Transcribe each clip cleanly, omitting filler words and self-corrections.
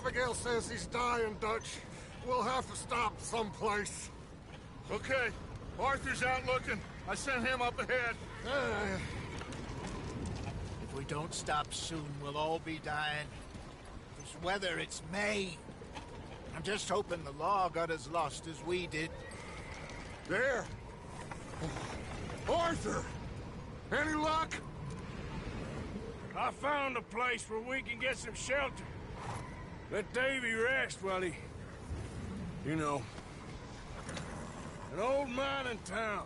Abigail says he's dying, Dutch. We'll have to stop someplace. Okay, Arthur's out looking. I sent him up ahead. If we don't stop soon, we'll all be dying. This weather, it's May. I'm just hoping the law got as lost as we did. There! Arthur! Any luck? I found a place where we can get some shelter. Let Davy rest while he... You know. An old mining town.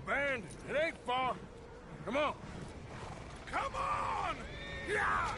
Abandoned. It ain't far. Come on. Come on! Yeah!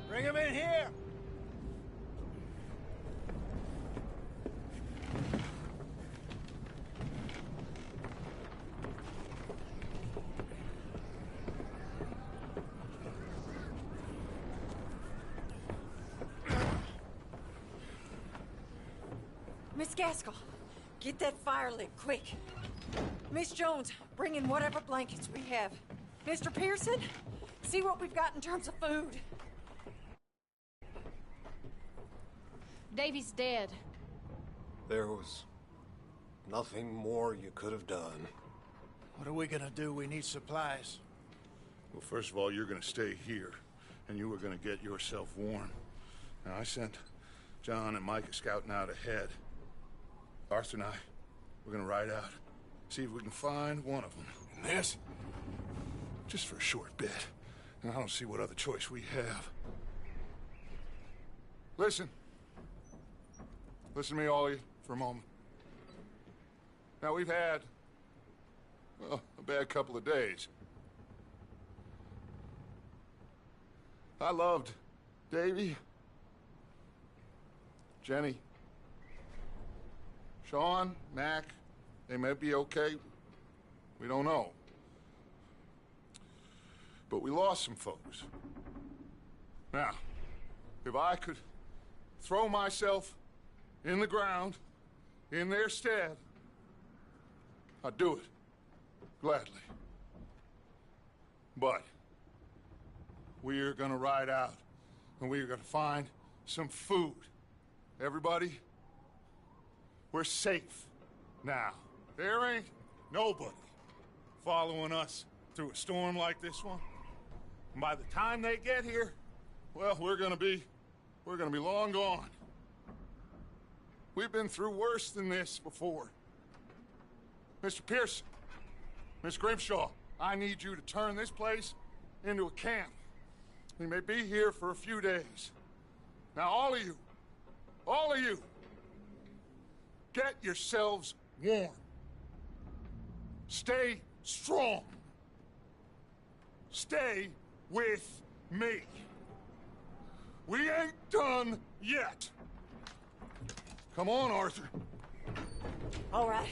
Bring him in here! Miss Gaskell, get that fire lit, quick. Miss Jones, bring in whatever blankets we have. Mr. Pearson, see what we've got in terms of food. Davy's dead. There was nothing more you could have done. What are we gonna do? We need supplies. Well, first of all, you're gonna stay here, and you are gonna get yourself warm. Now, I sent John and Micah scouting out ahead. Arthur and I, we're gonna ride out, see if we can find one of them. And this, just for a short bit. And I don't see what other choice we have. Listen. Listen to me, all of you, for a moment. Now, we've had, well, a bad couple of days. I loved Davy, Jenny, Sean, Mac. They may be okay. We don't know. But we lost some folks. Now, if I could throw myself in the ground, in their stead, I'd do it, gladly. But we're gonna ride out, and we're gonna find some food. Everybody, we're safe now. There ain't nobody following us through a storm like this one. And by the time they get here, well, we're gonna be long gone. We've been through worse than this before. Mr. Pearson, Miss Grimshaw, I need you to turn this place into a camp. We may be here for a few days. Now, all of you, get yourselves warm. Stay strong. Stay with me. We ain't done yet. Come on, Arthur. All right.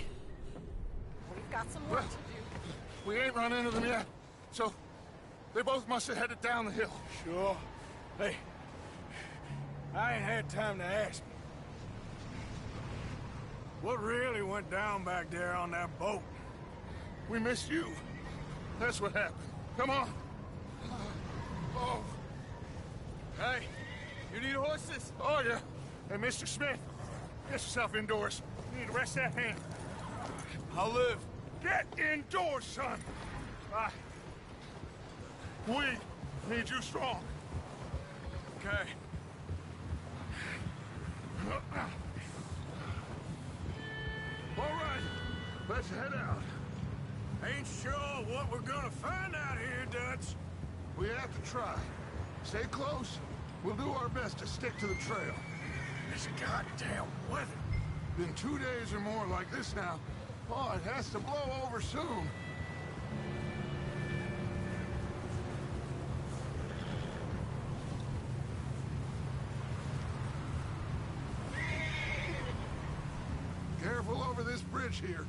We've got some work to do. We ain't run into them yet, so they both must have headed down the hill. Sure. Hey, I ain't had time to ask. What really went down back there on that boat? We missed you. That's what happened. Come on. Oh. Hey, you need horses? Oh, yeah. Hey, Mr. Smith, get yourself indoors. You need to rest that hand. I'll live. Get indoors, son. We need you strong. Okay. All right, let's head out. Ain't sure what we're gonna find out here, Dutch. We have to try. Stay close. We'll do our best to stick to the trail. This goddamn weather. Been 2 days or more like this now. Oh, it has to blow over soon. bridge here.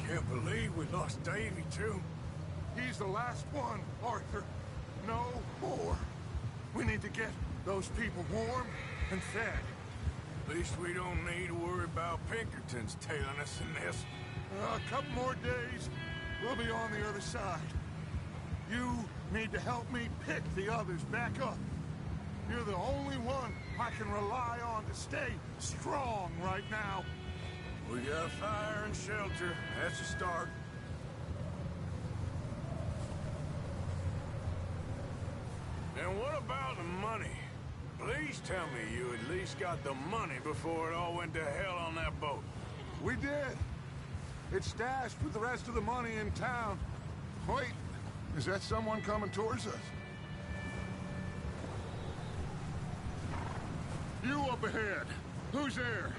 Can't believe we lost Davy, too. He's the last one, Arthur. No more. We need to get those people warm and fed. At least we don't need to worry about Pinkertons tailing us in this. A couple more days, we'll be on the other side. You need to help me pick the others back up. You're the only one I can rely on to stay strong right now. We got fire and shelter. That's a start. And what about the money? Please tell me you at least got the money before it all went to hell on that boat. We did. It's stashed with the rest of the money in town. Wait, is that someone coming towards us? You up ahead. Who's there?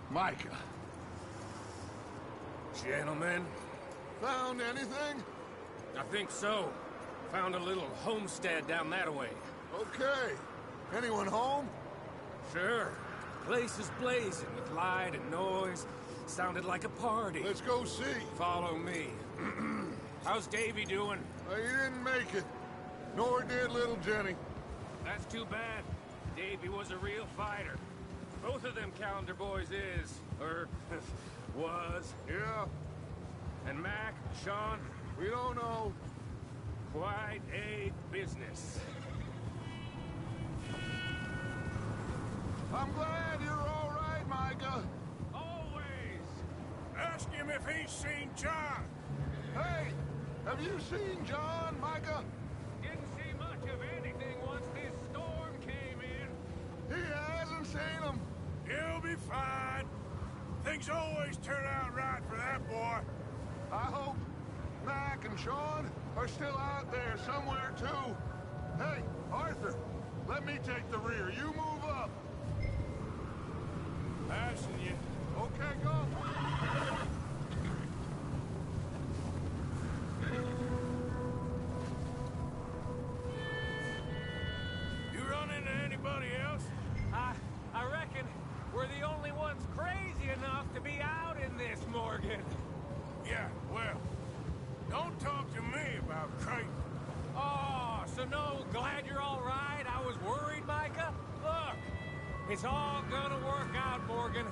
Micah. Gentlemen, Found anything? I think so. Found a little homestead down that way. Okay. Anyone home? Sure. Place is blazing with light and noise. Sounded like a party. Let's go see. Follow me. How's Davy doing? He didn't make it. Nor did little Jenny. That's too bad. Davy was a real fighter. Both of them calendar boys is, or was. Yeah, And Mac, Sean, we don't know. quite a business. I'm glad you're all right, Micah. Always! ask him if he's seen John. Hey, have you seen John, Micah? Didn't see much of anything once this storm came in. He hasn't seen him. He'll be fine. Things always turn out right for that boy. I hope Mac and Sean are still out there somewhere, too. Hey, Arthur, let me take the rear. You move up. Passing you. Okay, go. You run into anybody else? I reckon we're the only ones crazy enough to be out in this, Morgan. Yeah, well, don't talk to me about crazy. Oh, so no, glad you're all right. I was worried, Micah. Look, it's all gonna work out, Morgan.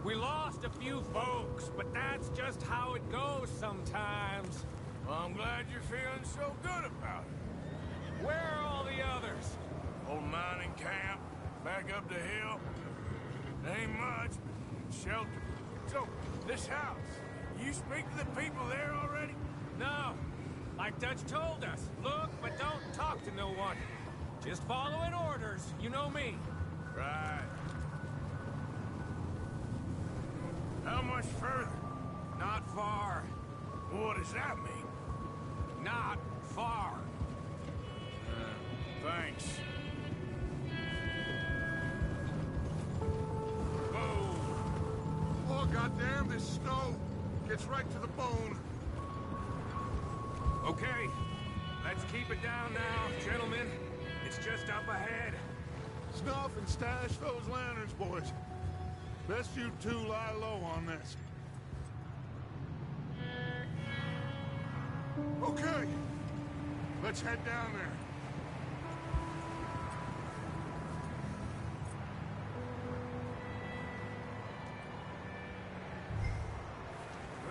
We lost a few folks, but that's just how it goes sometimes. Well, I'm glad you're feeling so good about it. Where are all the others? Old mining camp, back up the hill. Ain't much, but shelter. So, this house, you speak to the people there already? No, like Dutch told us. Look, but don't talk to no one. Just following orders. You know me. Right. How much further? Not far. What does that mean? Not far. Thanks. Oh, goddamn, this snow gets right to the bone. Okay, let's keep it down now, gentlemen. It's just up ahead. Snuff and stash those lanterns, boys. Best you two lie low on this. Okay, let's head down there.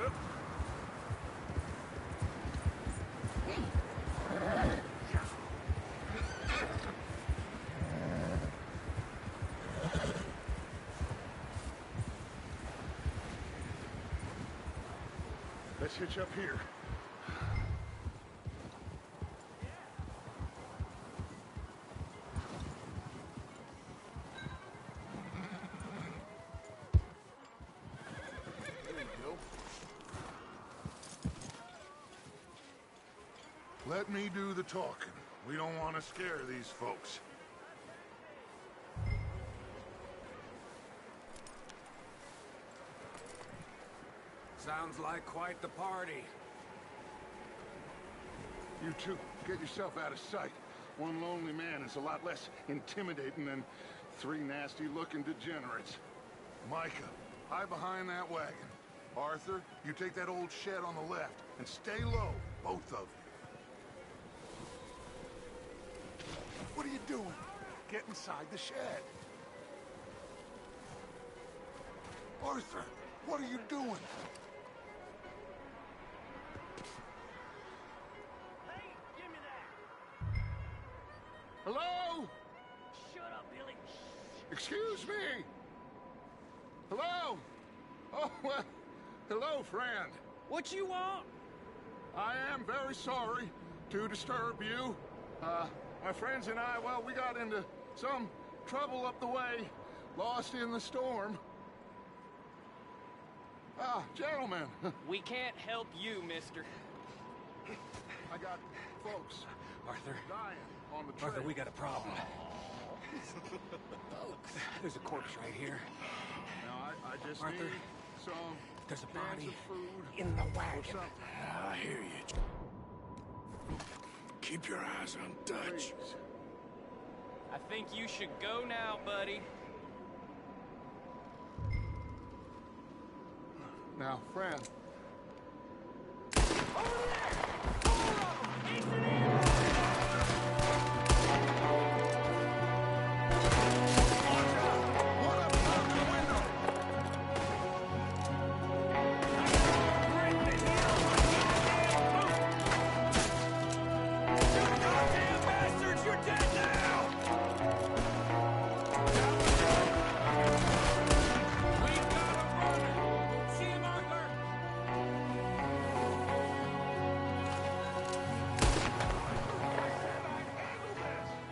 Up. Let's hitch up here. There you go. Let me do the talking. We don't want to scare these folks. sounds like quite the party. You two, get yourself out of sight. One lonely man is a lot less intimidating than three nasty-looking degenerates. Micah, hide behind that wagon. Arthur, you take that old shed on the left, and stay low, both of you. What are you doing? Get inside the shed. Arthur, what are you doing? Hey, give me that! Hello? Shut up, Billy. Excuse me? Hello? Oh, well, hello, friend. What you want? I am very sorry to disturb you. My friends and I, well, we got into some trouble up the way, lost in the storm. Ah, gentlemen. We can't help you, mister. I got folks Arthur, dying on the trail. Arthur, we got a problem. There's a corpse right here. Now, I just Arthur, need some There's a cans body of food in the or wagon. something. I hear you. Keep your eyes on Dutch. Please. I think you should go now, buddy. Now, friend.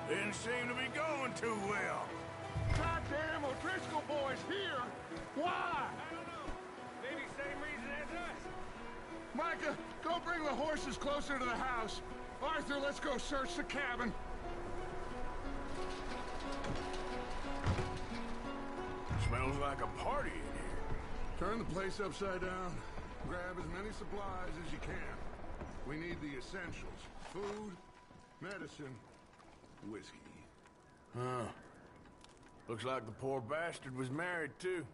Didn't seem to be going too well. Goddamn O'Driscoll boys here! Why? I don't know. Maybe same reason as us. Micah, go bring the horses closer to the house. Arthur, let's go search the cabin. Smells like a party in here. Turn the place upside down. Grab as many supplies as you can. We need the essentials. Food, medicine, whiskey. Huh. Looks like the poor bastard was married, too.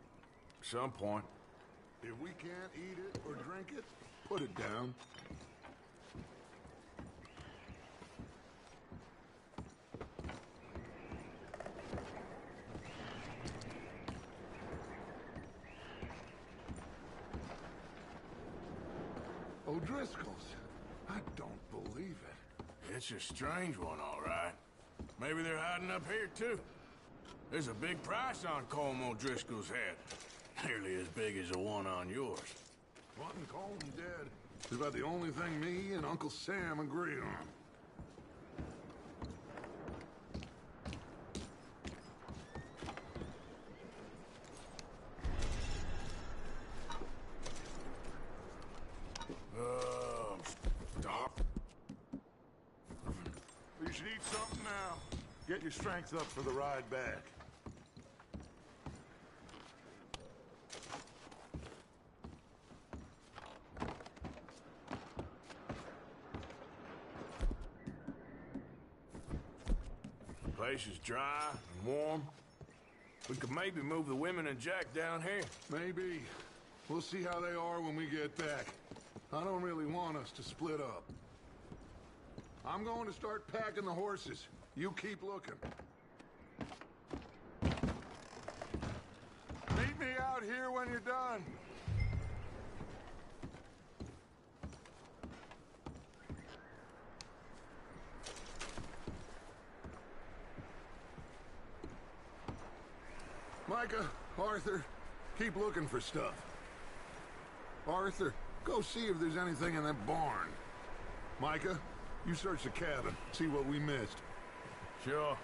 At some point. If we can't eat it or drink it, put it down. O'Driscoll's. I don't believe it. It's a strange one, all right. Maybe they're hiding up here, too. There's a big price on Colm O'Driscoll's head. Nearly as big as the one on yours. Wanting Colm dead is about the only thing me and Uncle Sam agree on. Stop. You should eat something now. Get your strength up for the ride back. The place is dry and warm. We could maybe move the women and Jack down here. Maybe. We'll see how they are when we get back. I don't really want us to split up. I'm going to start packing the horses. You keep looking. Meet me out here when you're done. Micah, Arthur, keep looking for stuff. Arthur, go see if there's anything in that barn. Micah, you search the cabin, see what we missed. Sure.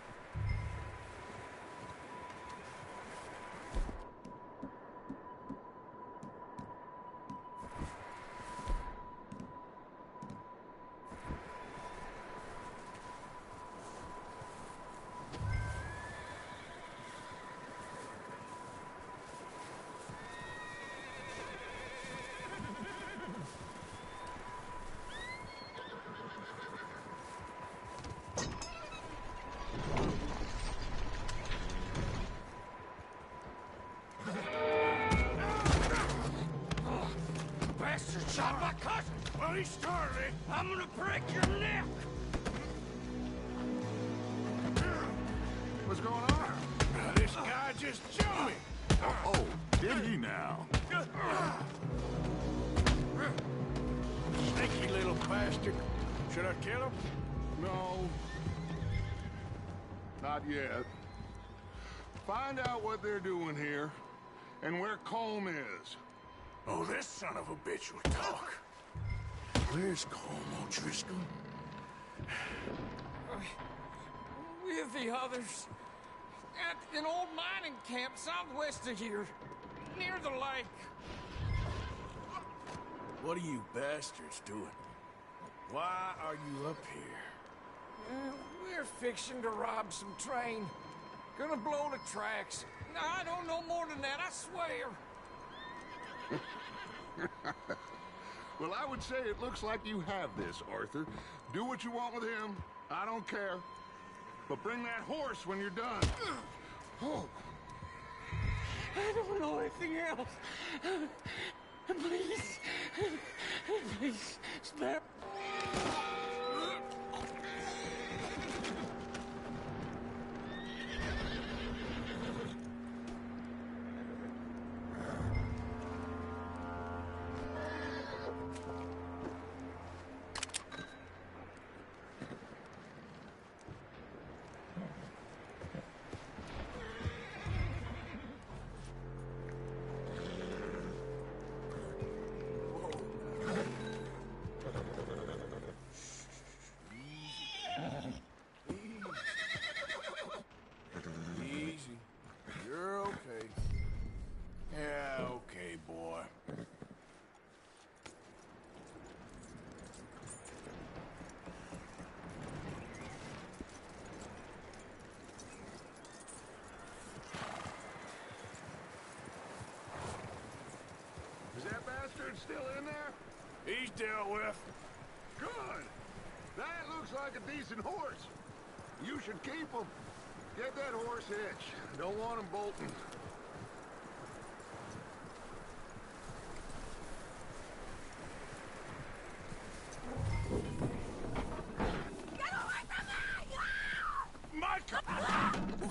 Did he now? Sneaky little bastard. Should I kill him? No. Not yet. Find out what they're doing here and where Colm is. Oh, this son of a bitch will talk. Where's Colm O'Driscoll? With the others. At an old mining camp southwest of here. Near the lake. What are you bastards doing? Why are you up here? We're fixing to rob some train. Gonna blow the tracks. I don't know more than that, I swear. Well, I would say it looks like you have this, Arthur. Do what you want with him. I don't care. But bring that horse when you're done. Oh. I don't know anything else. Please. Please, snap. Easy. You're okay. Yeah, okay, boy. Is that bastard still in there? He's dealt with. Good. That looks like a decent horse. You should keep him. Get that horse hitched. Don't want him bolting. Micah!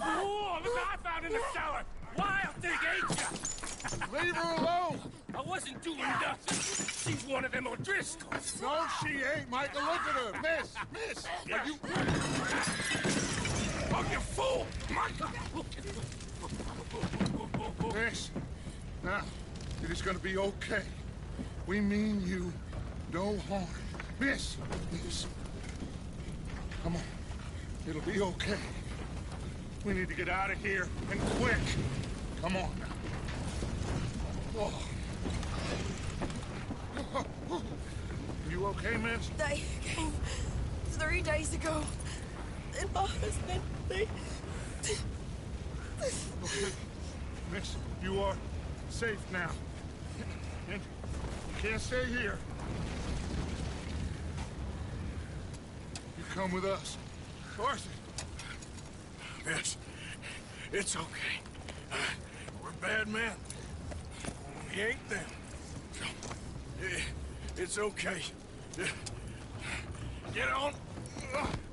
Oh, look what I found in the cellar! Wild thing, ain't ya? Leave her alone! I wasn't doing nothing. She's one of them O'Driscolls. No, she ain't, Michael. Look at her. Miss! Are you... Oh, you fool! Micah! Miss, now, it is gonna be okay. We mean you no harm. Miss! Come on. It'll be okay. We need to get out of here, and quick. Come on now. Oh. You okay, miss? They came 3 days ago. And my husband, they... Okay. Miss, you are safe now. And you can't stay here. You come with us. Arthur. Miss, it's okay. We're bad men. We ain't them. It's okay. Get on.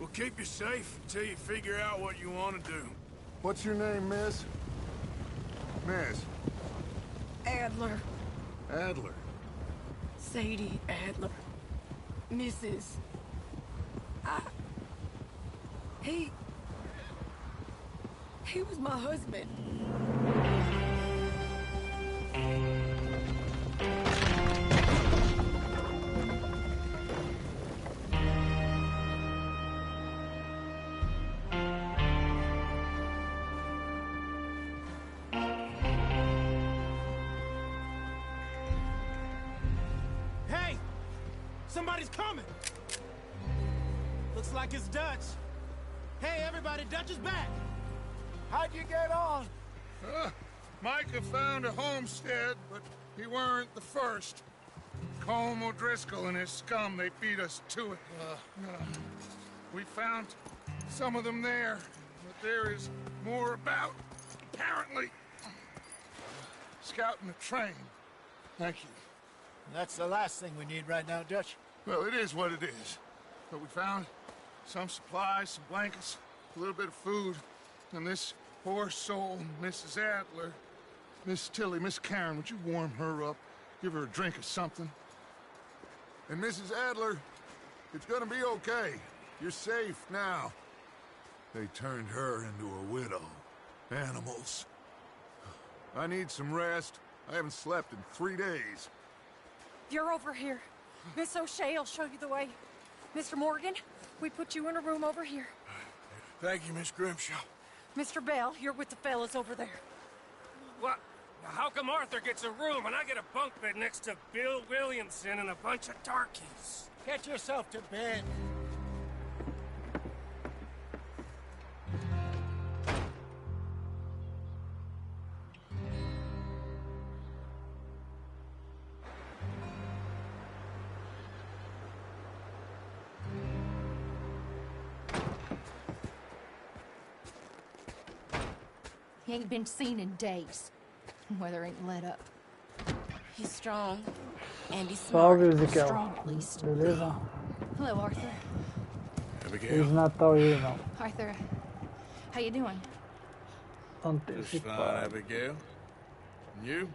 We'll keep you safe until you figure out what you want to do. What's your name, miss? Miss. Adler. Adler. Sadie Adler. Mrs. He was my husband. Hey! Somebody's coming! Looks like it's Dutch. Hey, everybody, Dutch is back! How'd you get on? Micah found a homestead, but he weren't the first. Colm O'Driscoll and his scum, they beat us to it. We found some of them there, but there is more about, apparently. Scouting the train. Thank you. That's the last thing we need right now, Dutch. Well, it is what it is. But we found some supplies, some blankets, a little bit of food, and this poor soul, Mrs. Adler, Miss Tilly, Miss Karen, would you warm her up? Give her a drink or something? And Mrs. Adler, it's gonna be okay. You're safe now. They turned her into a widow. Animals. I need some rest. I haven't slept in 3 days. You're over here. Miss O'Shea will show you the way. Mr. Morgan, we put you in a room over here. Thank you, Miss Grimshaw. Mr. Bell, you're with the fellas over there. What? How come Arthur gets a room and I get a bunk bed next to Bill Williamson and a bunch of darkies? Get yourself to bed. He ain't been seen in days. Weather ain't let up. He's strong, and he's smart. Salve, Ezequiel. Strong, at least. Beleza? Hello, Arthur. Feliz Natal aí, irmão. Arthur, how you doing? Just fine, Abigail. And you?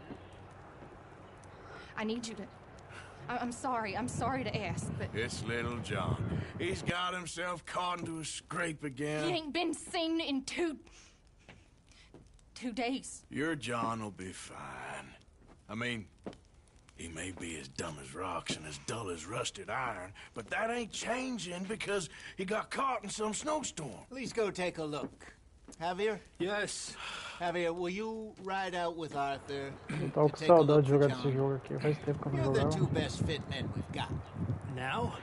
I need you to... I'm sorry to ask, but... It's little John. He's got himself caught into a scrape again. He ain't been seen in two days. Your John will be fine. I mean, he may be as dumb as rocks and as dull as rusted iron, but that ain't changing because he got caught in some snowstorm. Please go take a look. Javier? Yes. Javier, will you ride out with Arthur? Eu tava com saudade de jogar desse jogo aqui. Faz tempo que eu não You're the jogava. two best fit men we've got. Now?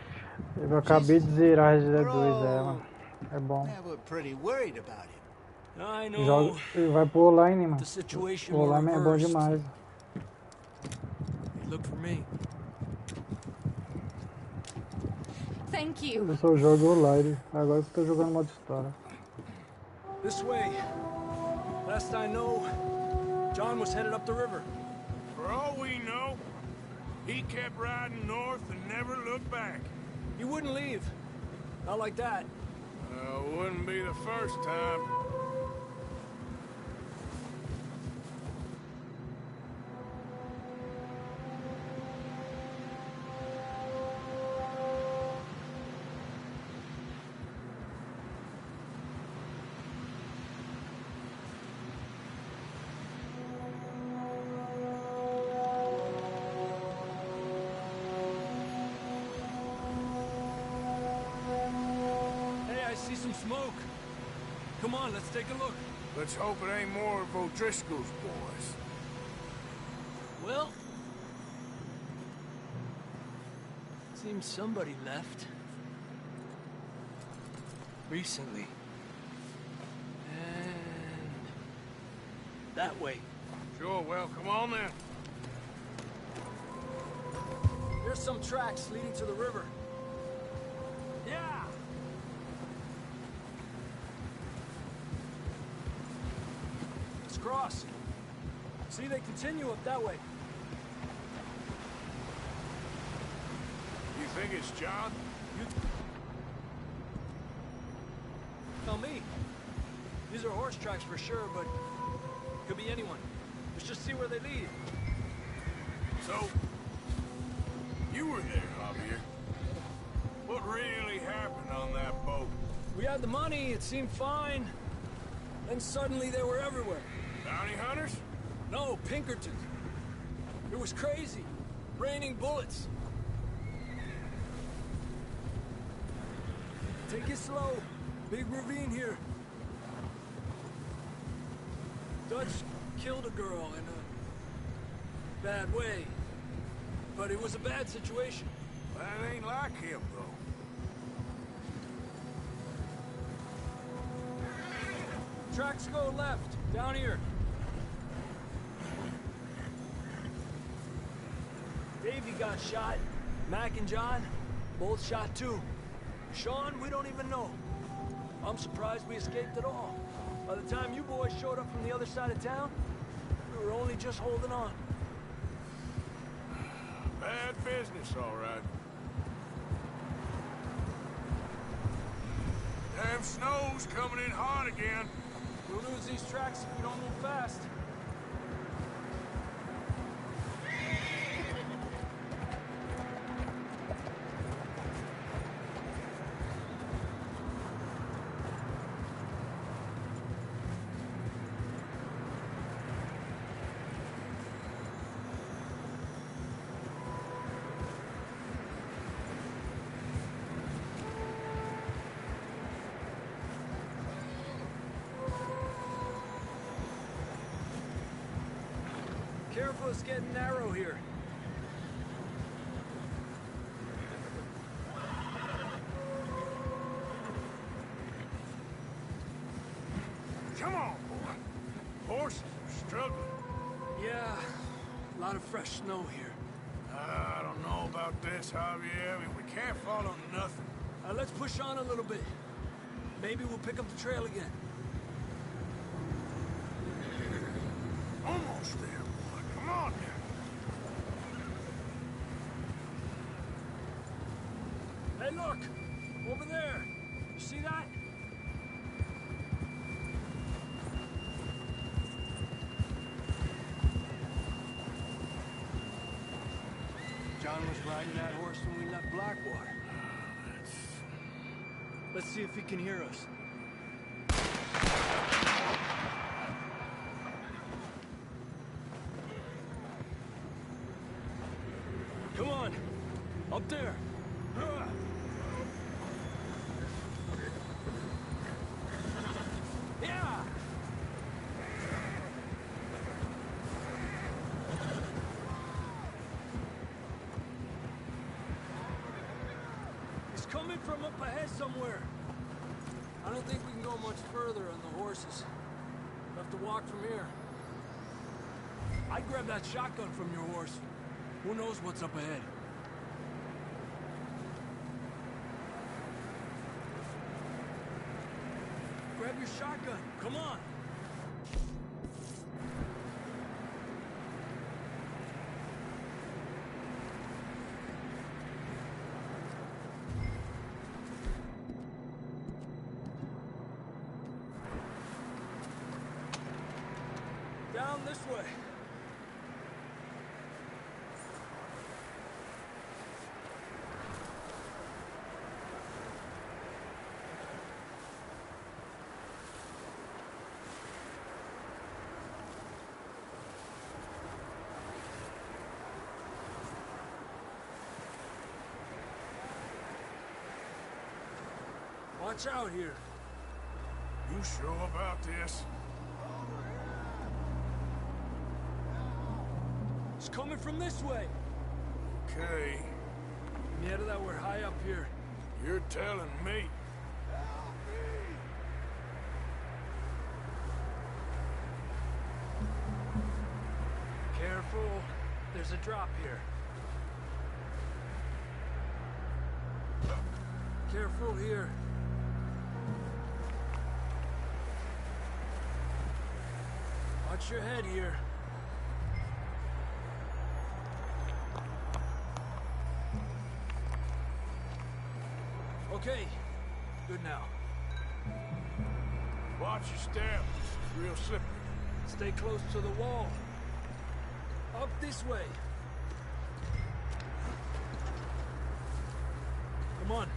Eu acabei de zerar Red Dead 2, mano. É bom. Yeah, we're pretty worried about him. I know. Joga e vai pro online, mano. The situation O online é bom reversed. demais. Look for me. Thank you. Eu só jogo online. Agora que eu tô jogando modo história. This way. Last I know, John was headed up the river. For all we know, he kept riding north and never looked back. He wouldn't leave. Not like that. Wouldn't be the first time. See some smoke. Come on, let's take a look. Let's hope it ain't more of O'Driscoll's boys. Well, seems somebody left. Recently. And that way. Sure, well, come on then. There's some tracks leading to the river. Yeah! Cross. See, they continue up that way. You think it's John? You tell me. These are horse tracks for sure, but could be anyone. Let's just see where they lead. So, you were there, Javier. What really happened on that boat? We had the money, it seemed fine. Then suddenly they were everywhere. Bounty hunters? No, Pinkertons. It was crazy. Raining bullets. Take it slow. Big ravine here. Dutch killed a girl in a bad way. But it was a bad situation. That ain't like him, though. Tracks go left, down here. Davey got shot. Mac and John, both shot too. Sean, we don't even know. I'm surprised we escaped at all. By the time you boys showed up from the other side of town, we were only just holding on. Bad business, all right. Damn snow's coming in hard again. We'll lose these tracks if we don't move fast. is getting narrow here. Come on, boy. Horses are struggling. Yeah, a lot of fresh snow here. I don't know about this, Javier. I mean, we can't follow nothing. Let's push on a little bit. Maybe we'll pick up the trail again. Almost there, boy. Come on now. Hey, look! Over there! You see that? John was riding that horse when we left Blackwater. Let's see if he can hear us. Come on! Up there! Yeah! He's coming from up ahead somewhere. I don't think we can go much further on the horses. We'll have to walk from here. I'd grab that shotgun from your horse. Who knows what's up ahead? Grab your shotgun. Come on. Down this way. Watch out here. You sure about this? It's coming from this way. Okay. Yeah, that we're high up here. You're telling me. Careful. There's a drop here. Careful here. Watch your head here. Okay. Good now. Watch your step. It's real slippery. Stay close to the wall. Up this way. Come on.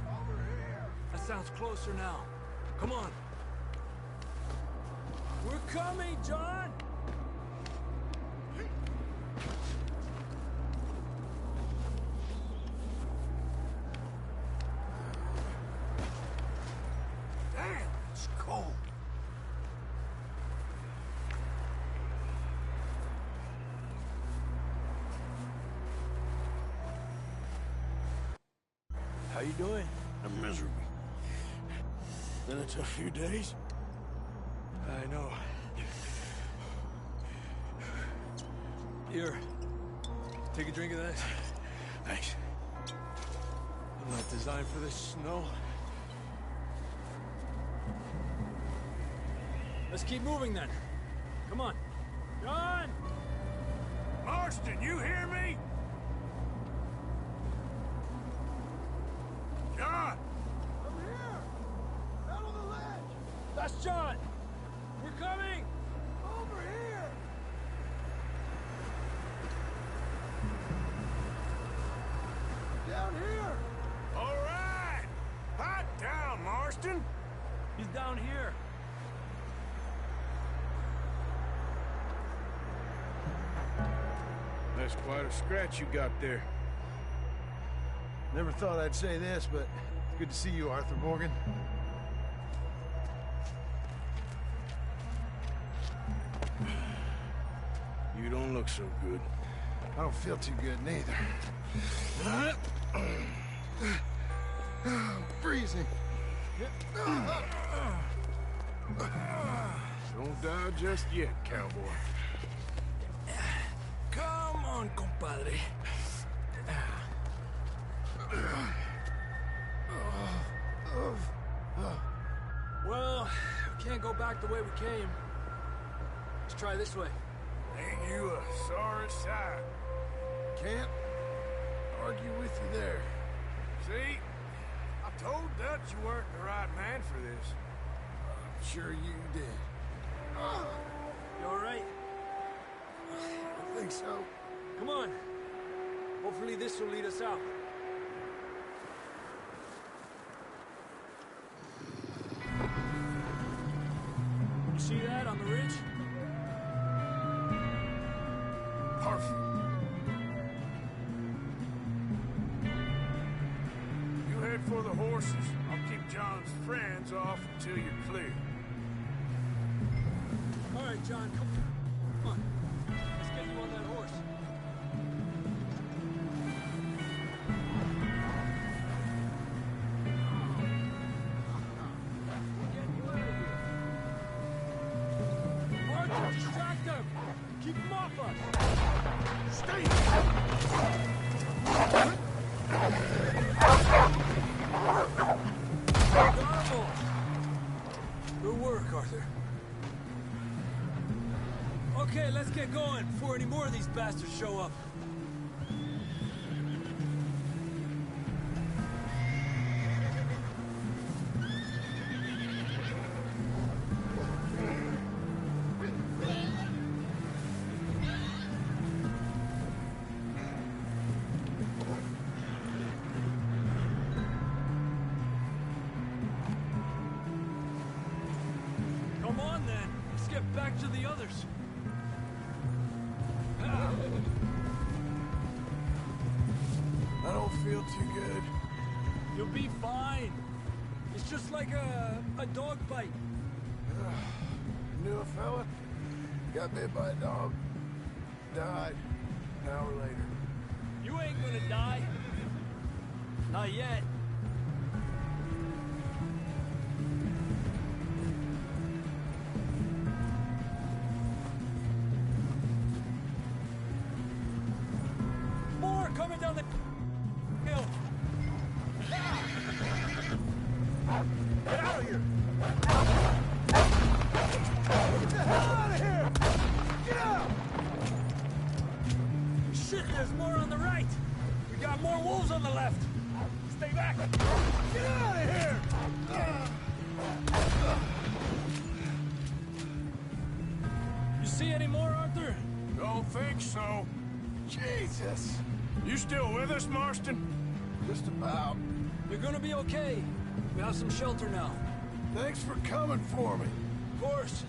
Over here. That sounds closer now. Come on. We're coming, John! Damn, it's cold. How you doing? I'm miserable. Been a tough few days. I know. Here. Take a drink of that. Thanks. I'm not designed for this snow. Let's keep moving then. Come on. John! Marston, you hear me? John! I'm here! Out on the ledge! That's John! We're coming! Over here! Down here! All right! Hot down, Marston! He's down here. That's quite a scratch you got there. Never thought I'd say this, but it's good to see you, Arthur Morgan. you don't look so good. I don't feel too good neither. I'm freezing. Don't die just yet, cowboy. Come on, compadre. Well, we can't go back the way we came. Let's try this way. Ain't you a sorry sight? Can't argue with you there. See? I told Dutch you weren't the right man for this. I'm sure you did. You all right? I think so. Come on. Hopefully this will lead us out. You see that on the ridge? Perfect. You head for the horses. I'll keep John's friends off until you're clear. All right, John, come on. Let's get you on that horse. We'll get you out of here. Arthur, distract them! Keep them off us! Stay! Bravo! Good work, Arthur. Okay, let's get going before any more of these bastards show up. Come on, then. Let's get back to the others. I don't feel too good. You'll be fine. It's just like a dog bite. Knew a fella, got bit by a dog, died an hour later. You ain't gonna die. Not yet. More coming down the hill. Get out of here! Get the hell out of here! Get out! Shit, there's more on the right. We got more wolves on the left. Stay back. Get out of here! You see any more, Arthur? Don't think so. Jesus! You still with us, Marston? Just about. You're gonna be okay. We have some shelter now. Thanks for coming for me. Of course.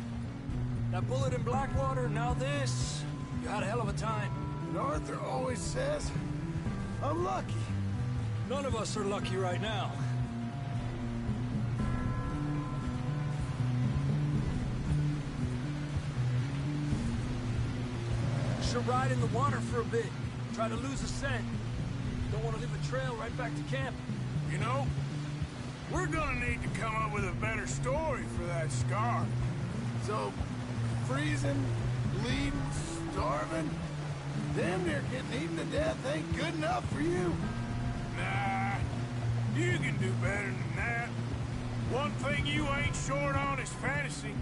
That bullet in Blackwater, now this. You had a hell of a time. And Arthur always says, I'm lucky. None of us are lucky right now. Should ride in the water for a bit. Try to lose a scent. Don't want to leave a trail right back to camp. You know, we're gonna need to come up with a better story for that scar. So, freezing, bleeding, starving, damn near getting eaten to death ain't good enough for you. Nah, you can do better than that. One thing you ain't short on is fantasy.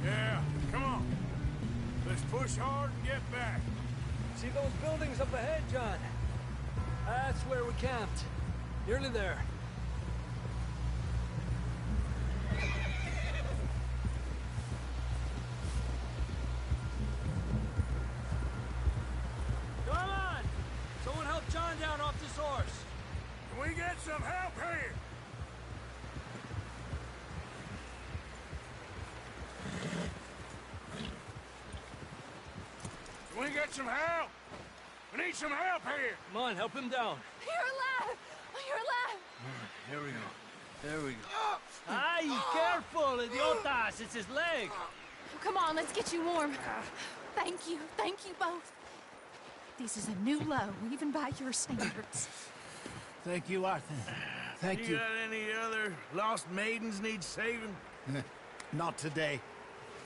Yeah, come on. Let's push hard and get back. See those buildings up ahead, John? That's where we camped. Nearly there. Come on! Someone help John down off this horse. Can we get some help here? Can we get some help? We need some help here. Come on, help him down. You're alive! You're alive! Here we go. There we go. Ay, careful, idiotas! It's his leg. Come on, let's get you warm. Thank you both. This is a new low, even by your standards. Thank you, Arthur. Thank you. Got any other lost maidens need saving? Not today.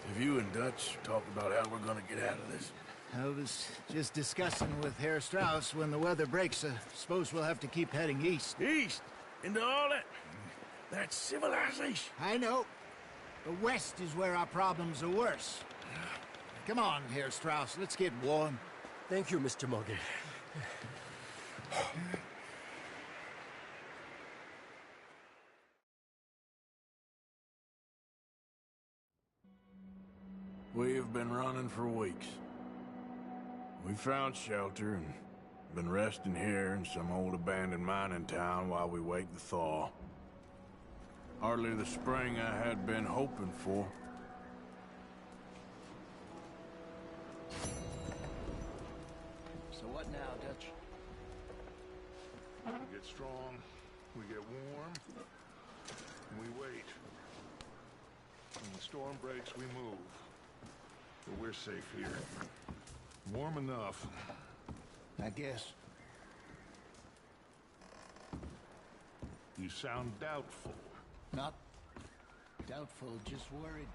Have you and Dutch talked about how we're gonna get out of this? I was just discussing with Herr Strauss when the weather breaks. Suppose we'll have to keep heading east. East? Into all that? That's civilization. I know. The west is where our problems are worse. Come on, Herr Strauss. Let's get warm. Thank you, Mr. Morgan. We have been running for weeks. We found shelter and been resting here in some old abandoned mining town while we wait the thaw. Hardly the spring I had been hoping for. So what now, Dutch? We get strong, we get warm, and we wait. When the storm breaks, we move. But we're safe here. Warm enough. I guess. You sound doubtful. Not doubtful, just worried.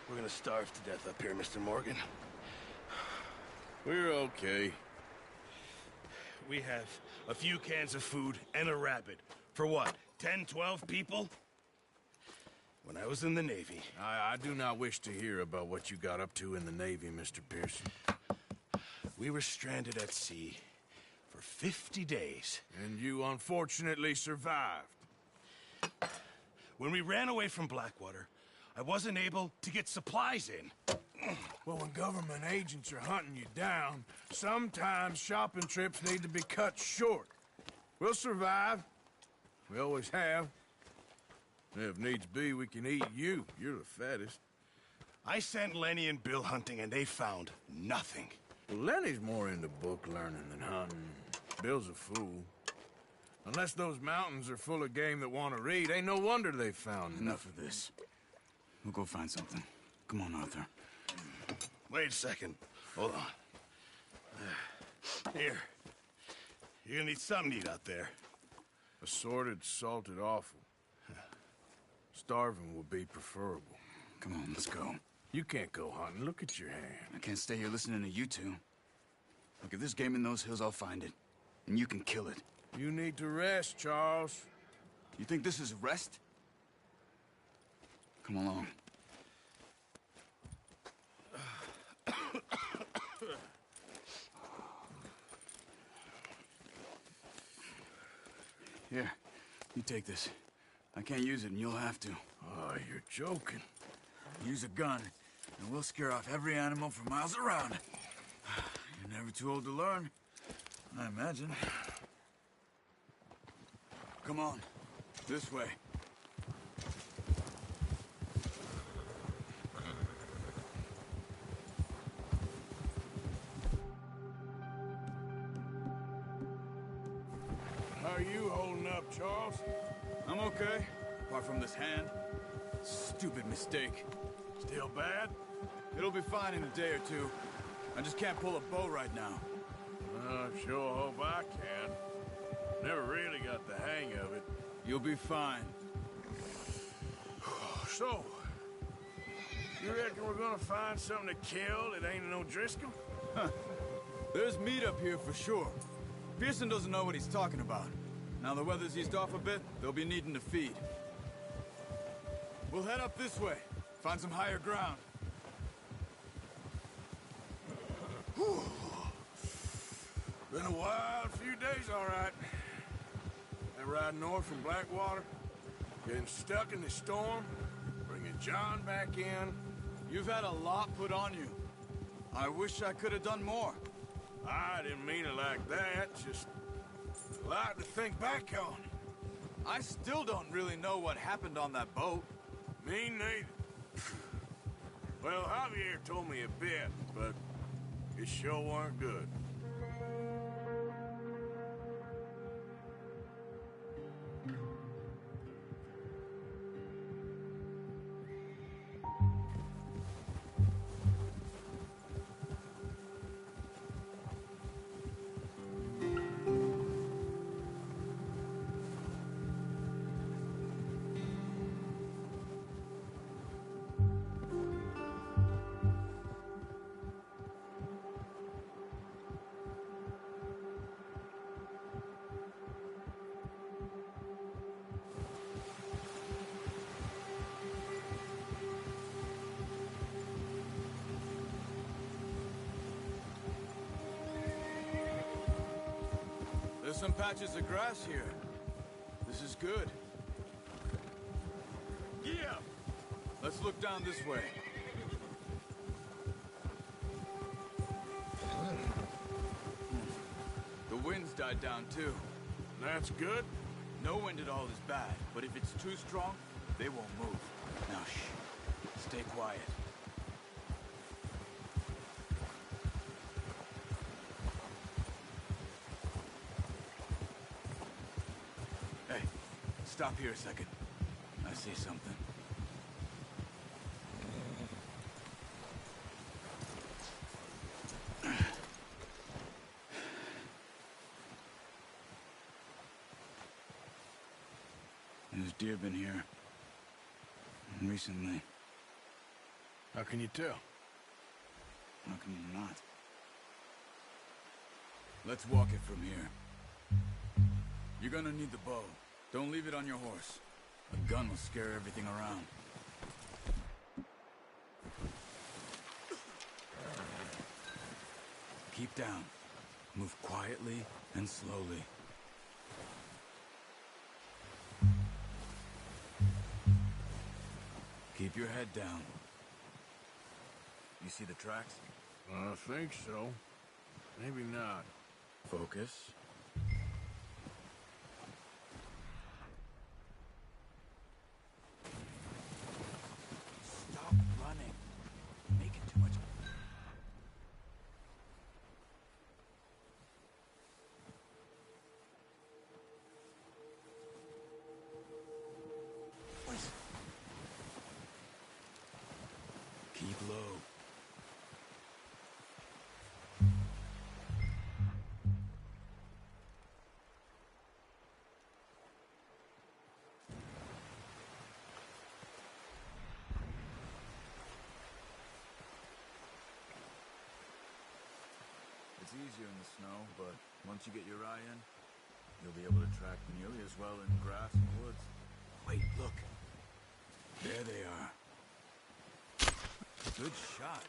We're gonna starve to death up here, Mr. Morgan. We're okay. We have a few cans of food and a rabbit. For what, 10, 12 people? When I was in the Navy... I do not wish to hear about what you got up to in the Navy, Mr. Pearson. We were stranded at sea for 50 days. And you unfortunately survived. When we ran away from Blackwater, I wasn't able to get supplies in. Well, when government agents are hunting you down, sometimes shopping trips need to be cut short. We'll survive. We always have. If needs be, we can eat you. You're the fattest. I sent Lenny and Bill hunting, and they found nothing. Well, Lenny's more into book learning than hunting. Bill's a fool. Unless those mountains are full of game that want to read, ain't no wonder they found Enough of this. We'll go find something. Come on, Arthur. Wait a second. Hold on. Here. You're gonna need something to eat out there. Assorted, salted offal. Starving would be preferable. Come on, let's go. You can't go hunting. Look at your hand. I can't stay here listening to you two. Look, if there's game in those hills, I'll find it. And you can kill it. You need to rest, Charles. You think this is rest? Come along. Here, you take this. I can't use it, and you'll have to. Oh, you're joking. Use a gun, and we'll scare off every animal for miles around. You're never too old to learn, I imagine. Come on, this way. How are you holding up, Charles? I'm okay, apart from this hand. Stupid mistake. Still bad? It'll be fine in a day or two. I just can't pull a bow right now. I sure hope I can. Never really got the hang of it. You'll be fine. So, you reckon we're gonna find something to kill that ain't no Driscoll? There's meat up here for sure. Pearson doesn't know what he's talking about. Now the weather's eased off a bit, they'll be needing to feed. We'll head up this way, find some higher ground. Whew. Been a wild few days, all right. That ride north from Blackwater, getting stuck in the storm, bringing John back in. You've had a lot put on you. I wish I could have done more. I didn't mean it like that, just a lot to think back on. I still don't really know what happened on that boat. Me neither. Well, Javier told me a bit, but it sure weren't good. There's some patches of grass here. This is good. Yeah! Let's look down this way. The wind's died down too. That's good? No wind at all is bad, but if it's too strong, they won't move. Now shh. Stay quiet. Hey, stop here a second. I see something. There's deer been here. Recently. How can you tell? How can you not? Let's walk it from here. You're gonna need the bow. Don't leave it on your horse. A gun will scare everything around. Keep down. Move quietly and slowly. Keep your head down. You see the tracks? I think so. Maybe not. Focus. Stop running. Making too much. Keep low. It's easier in the snow, but once you get your eye in, you'll be able to track nearly as well in grass and woods. Wait, look. There they are. Good shot.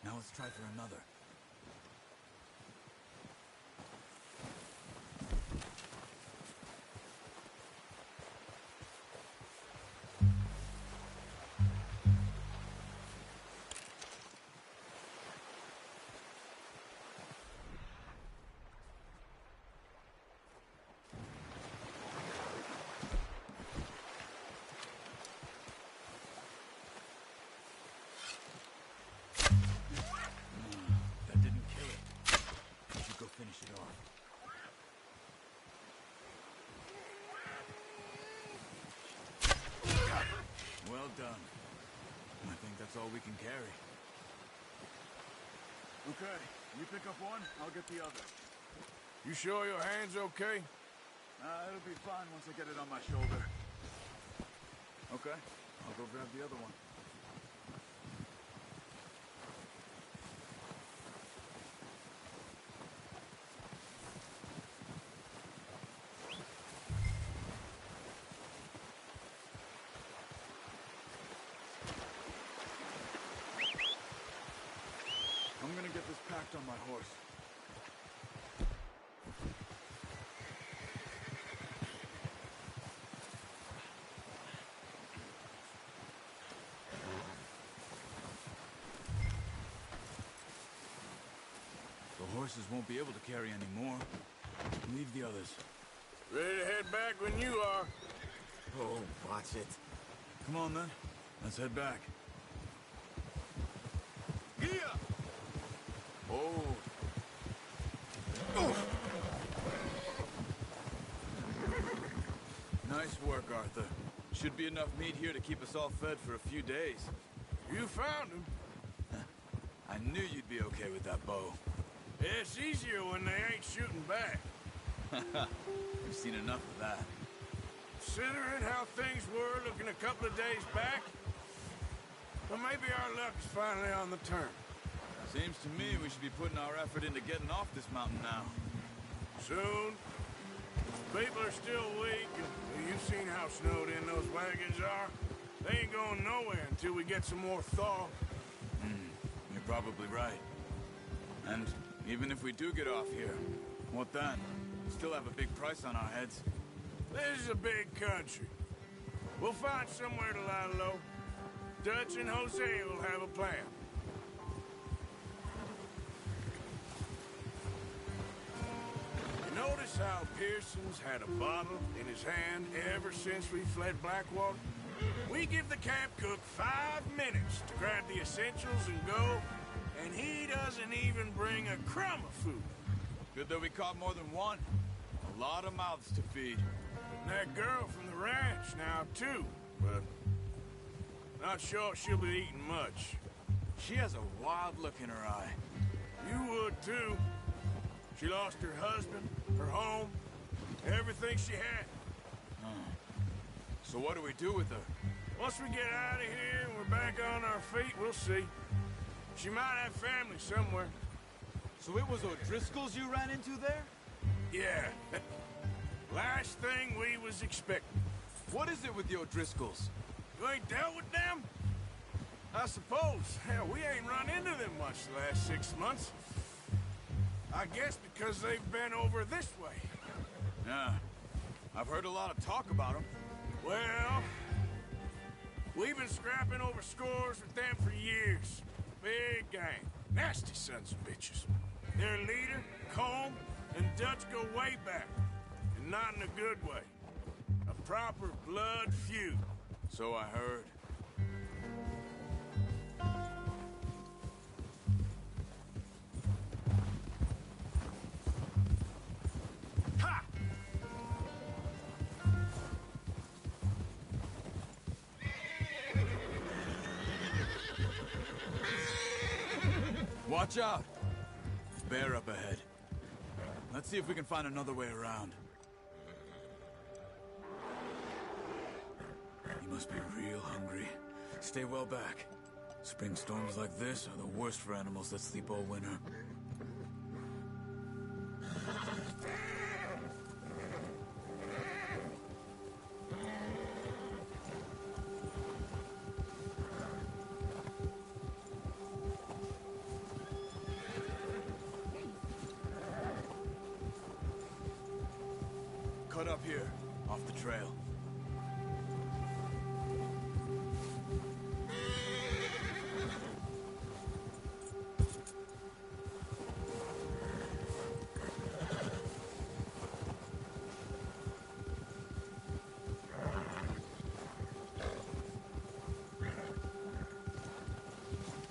Now let's try for another. That didn't kill it. You should go finish it off. Well done. I think that's all we can carry. Okay, you pick up one, I'll get the other. You sure your hand's okay? It'll be fine once I get it on my shoulder. Okay, I'll go grab the other one. I'm gonna get this packed on my horse. The horses won't be able to carry any more. Leave the others. Ready to head back when you are. Oh, watch it. Come on, then. Let's head back. Here! Oh. Nice work, Arthur. Should be enough meat here to keep us all fed for a few days. You found him. I knew you'd be okay with that bow. It's easier when they ain't shooting back. We've seen enough of that. Considering how things were looking a couple of days back, well, maybe our luck is finally on the turn. Seems to me we should be putting our effort into getting off this mountain now. Soon. People are still weak, and you've seen how snowed in those wagons are. They ain't going nowhere until we get some more thaw. You're probably right. And even if we do get off here, what then? We still have a big price on our heads. This is a big country. We'll find somewhere to lie low. Dutch and Jose will have a plan. You notice how Pearson's had a bottle in his hand ever since we fled Blackwater? We give the camp cook 5 minutes to grab the essentials and go, and he doesn't even bring a crumb of food. Good that we caught more than one. A lot of mouths to feed. And that girl from the ranch now, too, but not sure she'll be eating much. She has a wild look in her eye. You would, too. She lost her husband, her home, everything she had. So what do we do with her? Once we get out of here and we're back on our feet, we'll see. She might have family somewhere. So it was O'Driscoll's you ran into there? Yeah. Last thing we was expecting. What is it with the O'Driscolls? You ain't dealt with them? I suppose. Hell, we ain't run into them much the last 6 months. I guess because they've been over this way. Yeah. I've heard a lot of talk about them. Well, we've been scrapping over scores with them for years. Big gang. Nasty sons of bitches. Their leader, Combe, and Dutch go way back. And not in a good way. A proper blood feud. So I heard. Ha! Watch out! Bear up ahead. Let's see if we can find another way around. You must be real hungry. Stay well back. Spring storms like this are the worst for animals that sleep all winter. Cut up here, off the trail.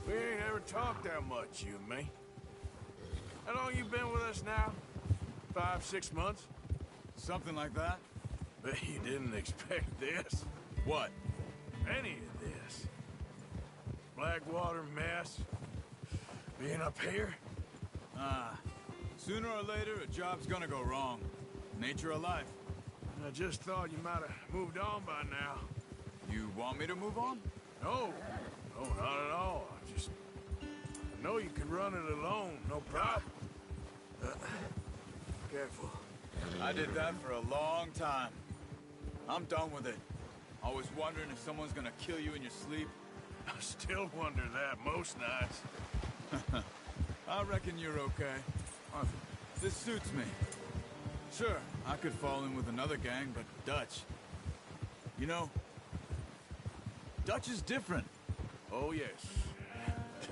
We ain't ever talked that much, you and me. How long you been with us now? 5, 6 months? Something like that? Bet you didn't expect this. What? Any of this. Blackwater mess. Being up here. Sooner or later, a job's gonna go wrong. Nature of life. I just thought you might have moved on by now. You want me to move on? No. No, not at all. I know you can run it alone, no problem. Careful. I did that for a long time. I'm done with it. Always wondering if someone's gonna kill you in your sleep. I still wonder that most nights. I reckon you're okay. This suits me. Sure, I could fall in with another gang, but Dutch... You know, Dutch is different. Oh, yes.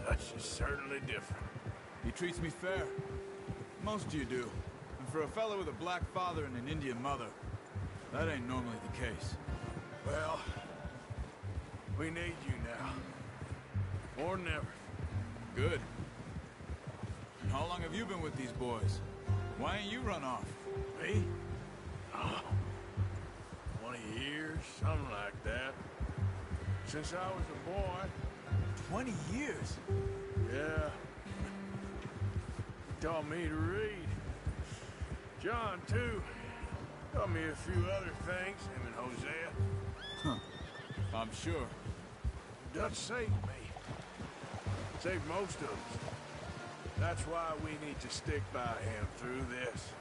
Dutch is certainly different. He treats me fair. Most of you do. And for a fellow with a black father and an Indian mother, that ain't normally the case. Well, we need you now. More than ever. good. And how long have you been with these boys? Why ain't you run off? Me? Oh, 20 years, something like that. Since I was a boy. 20 years? Yeah. He taught me to read. John, too. Taught me a few other things, him and Hosea. Huh. I'm sure. Dutch saved me. Saved most of us. That's why we need to stick by him through this.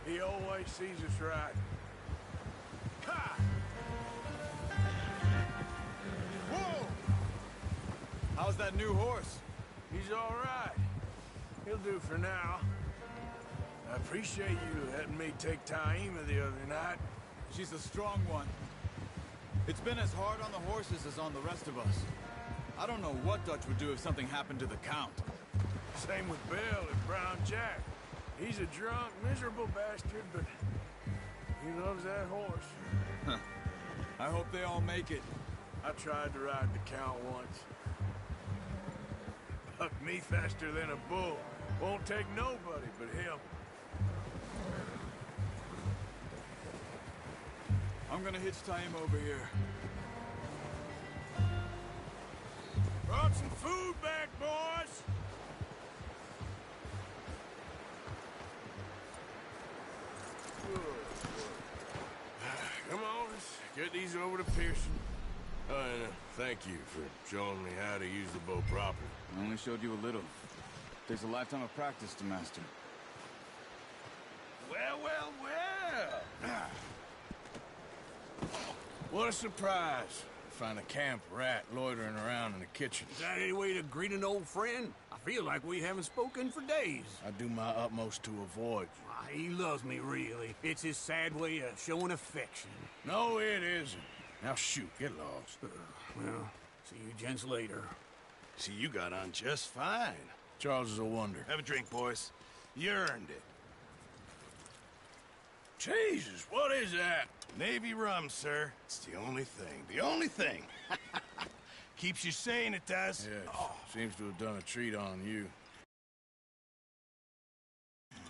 He always sees us right. Ha! Whoa! How's that new horse? He's all right. He'll do for now. I appreciate you letting me take Taima the other night. She's a strong one. It's been as hard on the horses as on the rest of us. I don't know what Dutch would do if something happened to the Count. Same with Bill and Brown Jack. He's a drunk, miserable bastard, but he loves that horse. Huh. I hope they all make it. I tried to ride the Count once. Bucked me faster than a bull. Won't take nobody but him. I'm gonna hitch Taima over here. Brought some food back, boys! Come on, let's get these over to Pearson. Oh, and thank you for showing me how to use the bow properly. I only showed you a little. Takes a lifetime of practice to master. Well, well, well! What a surprise. Find a camp rat loitering around in the kitchen. Is that any way to greet an old friend? I feel like we haven't spoken for days. I do my utmost to avoid you. He loves me, really. It's his sad way of showing affection. No, it isn't. Now shoot, get lost. Well, see you gents later. See, you got on just fine. Charles is a wonder. Have a drink, boys. You earned it. Jesus, what is that? Navy rum, sir. It's the only thing. The only thing. Keeps you sane, it does. Yeah, seems to have done a treat on you.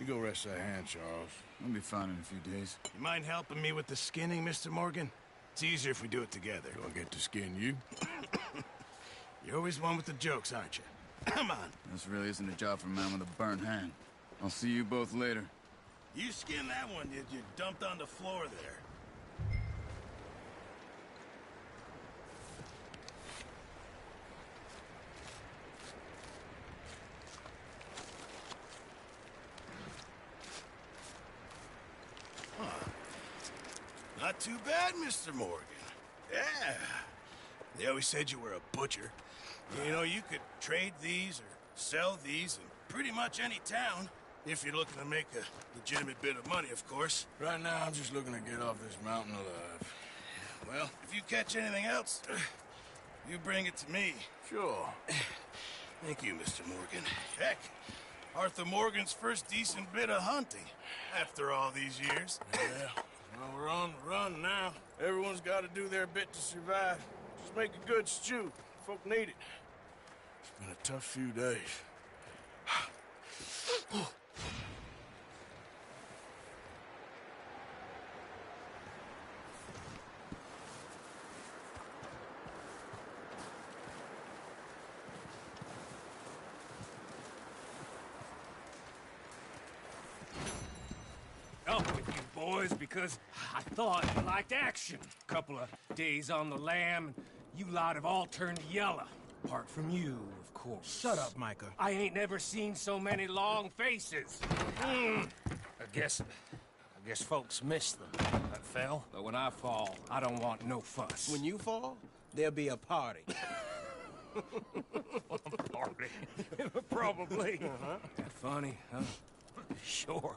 You go rest that hand, Charles. I'll be fine in a few days. You mind helping me with the skinning, Mr. Morgan? It's easier if we do it together. Do I get to skin you? You're always one with the jokes, aren't you? Come on. This really isn't a job for a man with a burnt hand. I'll see you both later. You skinned that one you dumped on the floor there. Not too bad, Mr. Morgan. Yeah. They always said you were a butcher. You know, you could trade these or sell these in pretty much any town. If you're looking to make a legitimate bit of money, of course. Right now, I'm just looking to get off this mountain alive. Well, if you catch anything else, you bring it to me. Sure. Thank you, Mr. Morgan. Heck, Arthur Morgan's first decent bit of hunting after all these years. Yeah. Well, we're on the run now. Everyone's got to do their bit to survive. Just make a good stew. Folk need it. It's been a tough few days. Up with you boys because I thought you liked action. Couple of days on the lam, and you lot have all turned yellow. Apart from you, of course. Shut up, Micah. I ain't never seen so many long faces. I guess folks miss them. That fell. But when I fall, I don't want no fuss. When you fall, there'll be a party. Party? Probably. That funny, huh? Sure.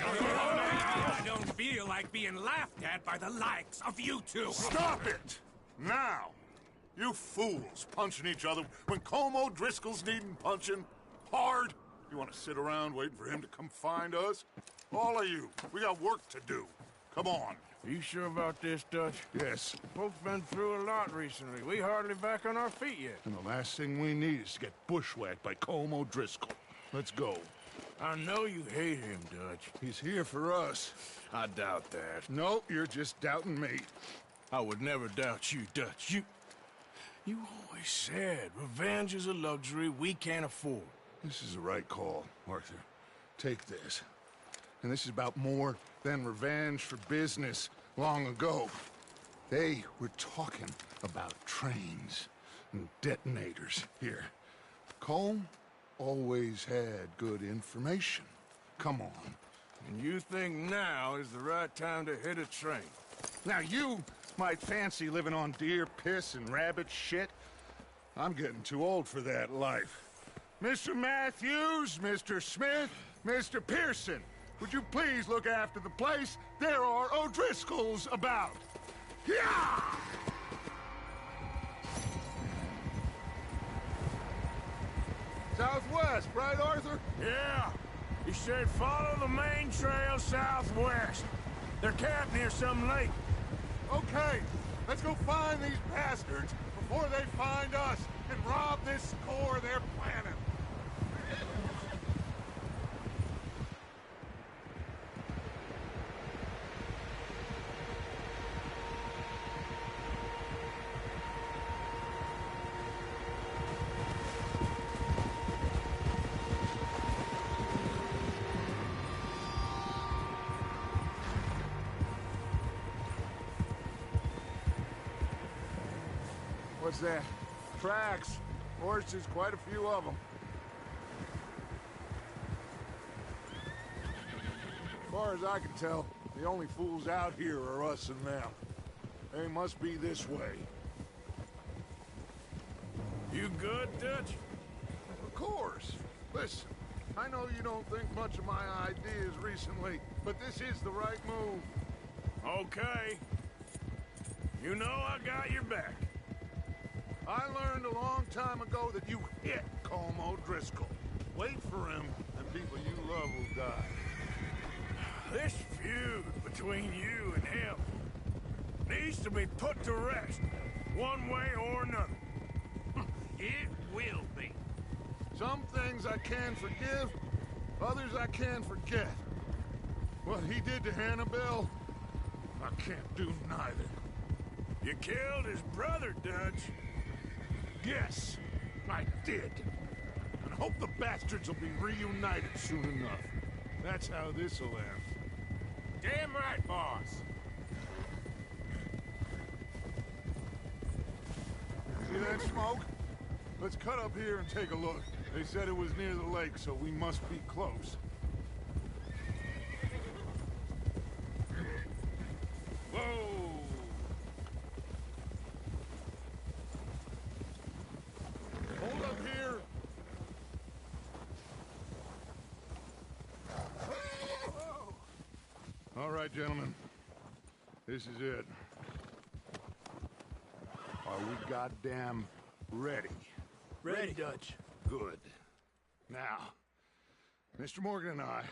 I don't feel like being laughed at by the likes of you two. Stop it! Now! You fools punching each other when Colm O'Driscoll's needing punching. Hard! You want to sit around waiting for him to come find us? All of you, we got work to do. Come on. Are you sure about this, Dutch? Yes. Folks been through a lot recently. We hardly back on our feet yet. And the last thing we need is to get bushwhacked by Colm O'Driscoll. Let's go. I know you hate him, Dutch. He's here for us. I doubt that. No, you're just doubting me. I would never doubt you, Dutch. You always said revenge is a luxury we can't afford. This is the right call, Arthur. Take this. And this is about more than revenge for business long ago. They were talking about trains and detonators here. Colm always had good information. Come on. And you think now is the right time to hit a train? Now you might fancy living on deer piss and rabbit shit. I'm getting too old for that life. Mr. Matthews, Mr. Smith, Mr. Pearson, would you please look after the place? There are O'Driscolls about. Yeah! Southwest, right, Arthur? Yeah. He said follow the main trail southwest. They're camped near some lake. Okay, let's go find these bastards before they find us and rob this core they're planning. What's that? Tracks. Horses, quite a few of them. As far as I can tell, the only fools out here are us and them. They must be this way. You good, Dutch? Of course. Listen, I know you don't think much of my ideas recently, but this is the right move. Okay. You know I got your back. I learned a long time ago that you hit Colm O'Driscoll. Wait for him, and people you love will die. This feud between you and him needs to be put to rest, one way or another. It will be. Some things I can forgive, others I can forget. What he did to Annabelle, I can't do neither. You killed his brother, Dutch. Yes, I did. And I hope the bastards will be reunited soon enough. That's how this'll end. Damn right, boss. See that smoke? Let's cut up here and take a look. They said it was near the lake, so we must be close. Whoa! Hold up here. All right, gentlemen. This is it. Are we goddamn ready? Ready, Dutch. Good. Now, Mr. Morgan and I,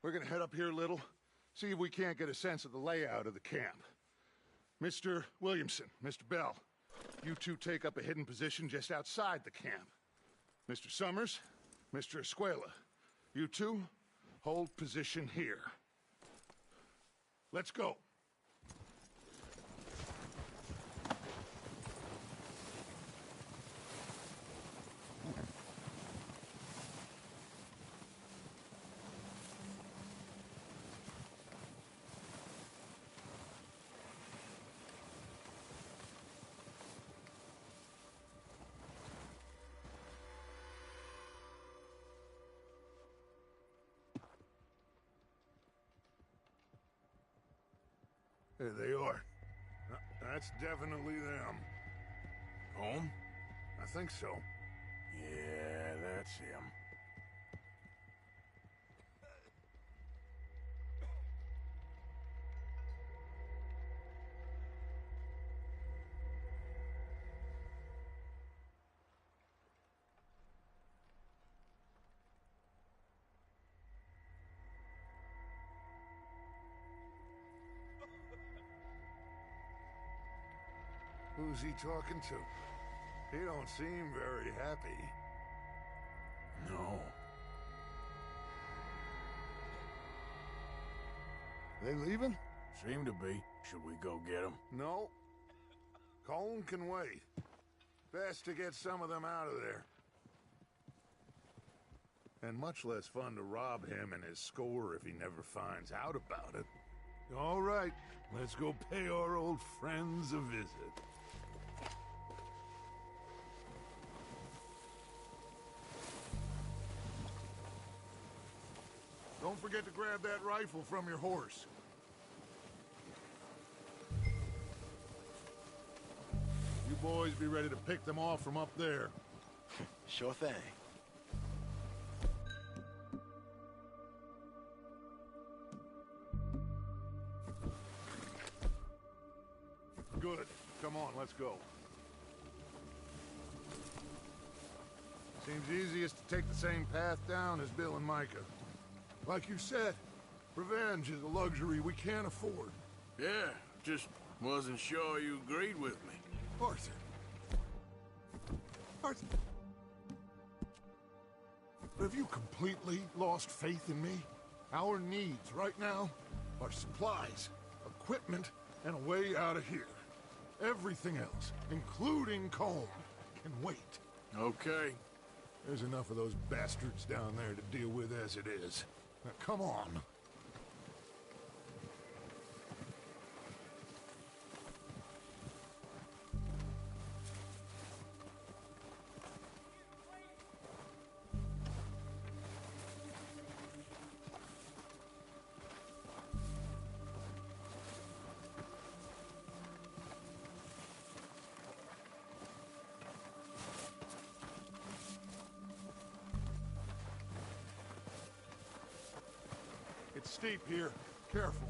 we're gonna head up here a little, see if we can't get a sense of the layout of the camp. Mr. Williamson, Mr. Bell, you two take up a hidden position just outside the camp. Mr. Summers, Mr. Escuela, you two hold position here. Let's go. There they are. That's definitely them. Home? I think so. Yeah, that's him. Who's he talking to? He don't seem very happy. No. They leaving? Seem to be. Should we go get them? No. Colin can wait. Best to get some of them out of there. And much less fun to rob him and his score if he never finds out about it. All right, let's go pay our old friends a visit. Don't forget to grab that rifle from your horse. You boys be ready to pick them off from up there. Sure thing. Good. Come on, let's go. Seems easiest to take the same path down as Bill and Micah. Like you said, revenge is a luxury we can't afford. Yeah, just wasn't sure you agreed with me. Arthur. Arthur. Have you completely lost faith in me? Our needs right now are supplies, equipment, and a way out of here. Everything else, including Colm, can wait. Okay. There's enough of those bastards down there to deal with as it is. Now, come on. It's steep here. Careful.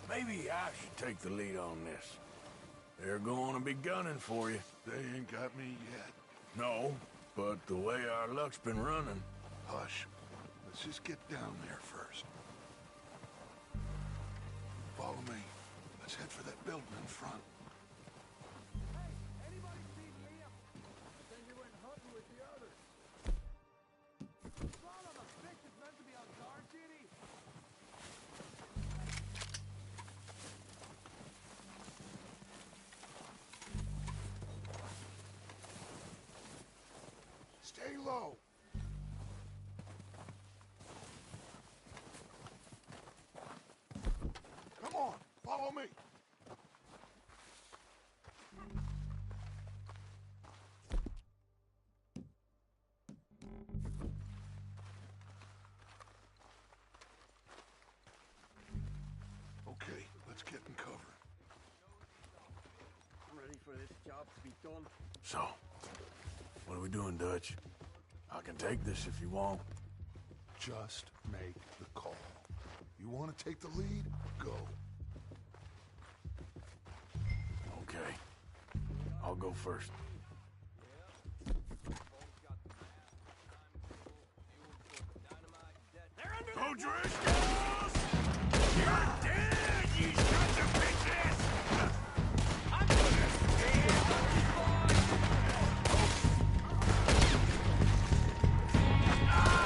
Maybe I should take the lead on this. They're going to be gunning for you. They ain't got me yet. No, but the way our luck's been running... Hush. Let's just get down there first. Follow me. Let's head for that building in front. Hey, anybody see Liam? Then you went hunting with the others. Son of a bitch is meant to be on guard duty. Stay low. Come on, follow me. Okay, let's get in cover. I'm ready for this job to be done. So, what are we doing, Dutch? I can take this if you want. Just make the call. You want to take the lead? Go. Okay. I'll go first. Go, Driscolls! You're dead, you sons of bitches! I'm gonna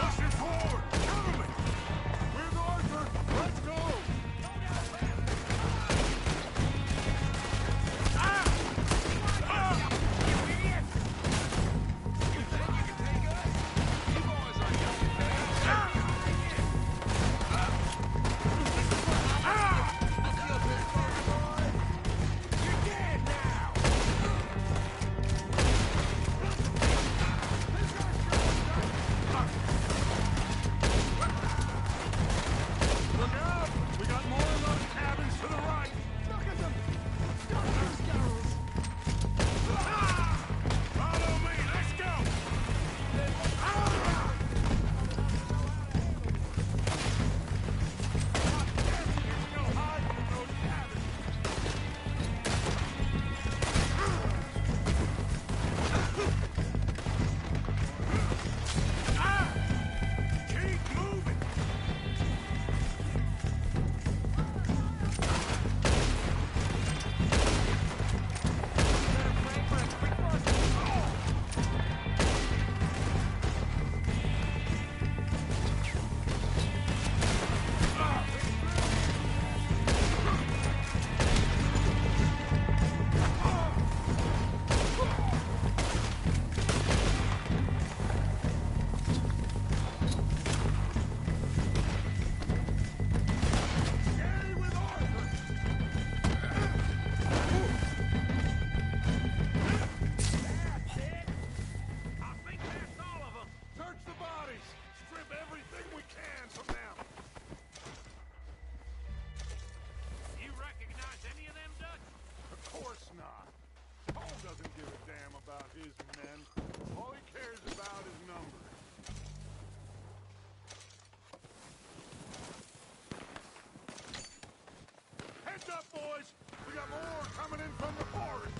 pushing forward! Cover me! Where's Arthur? Let's go! about his men. All he cares about is numbers. Heads up, boys! We got more coming in from the forest!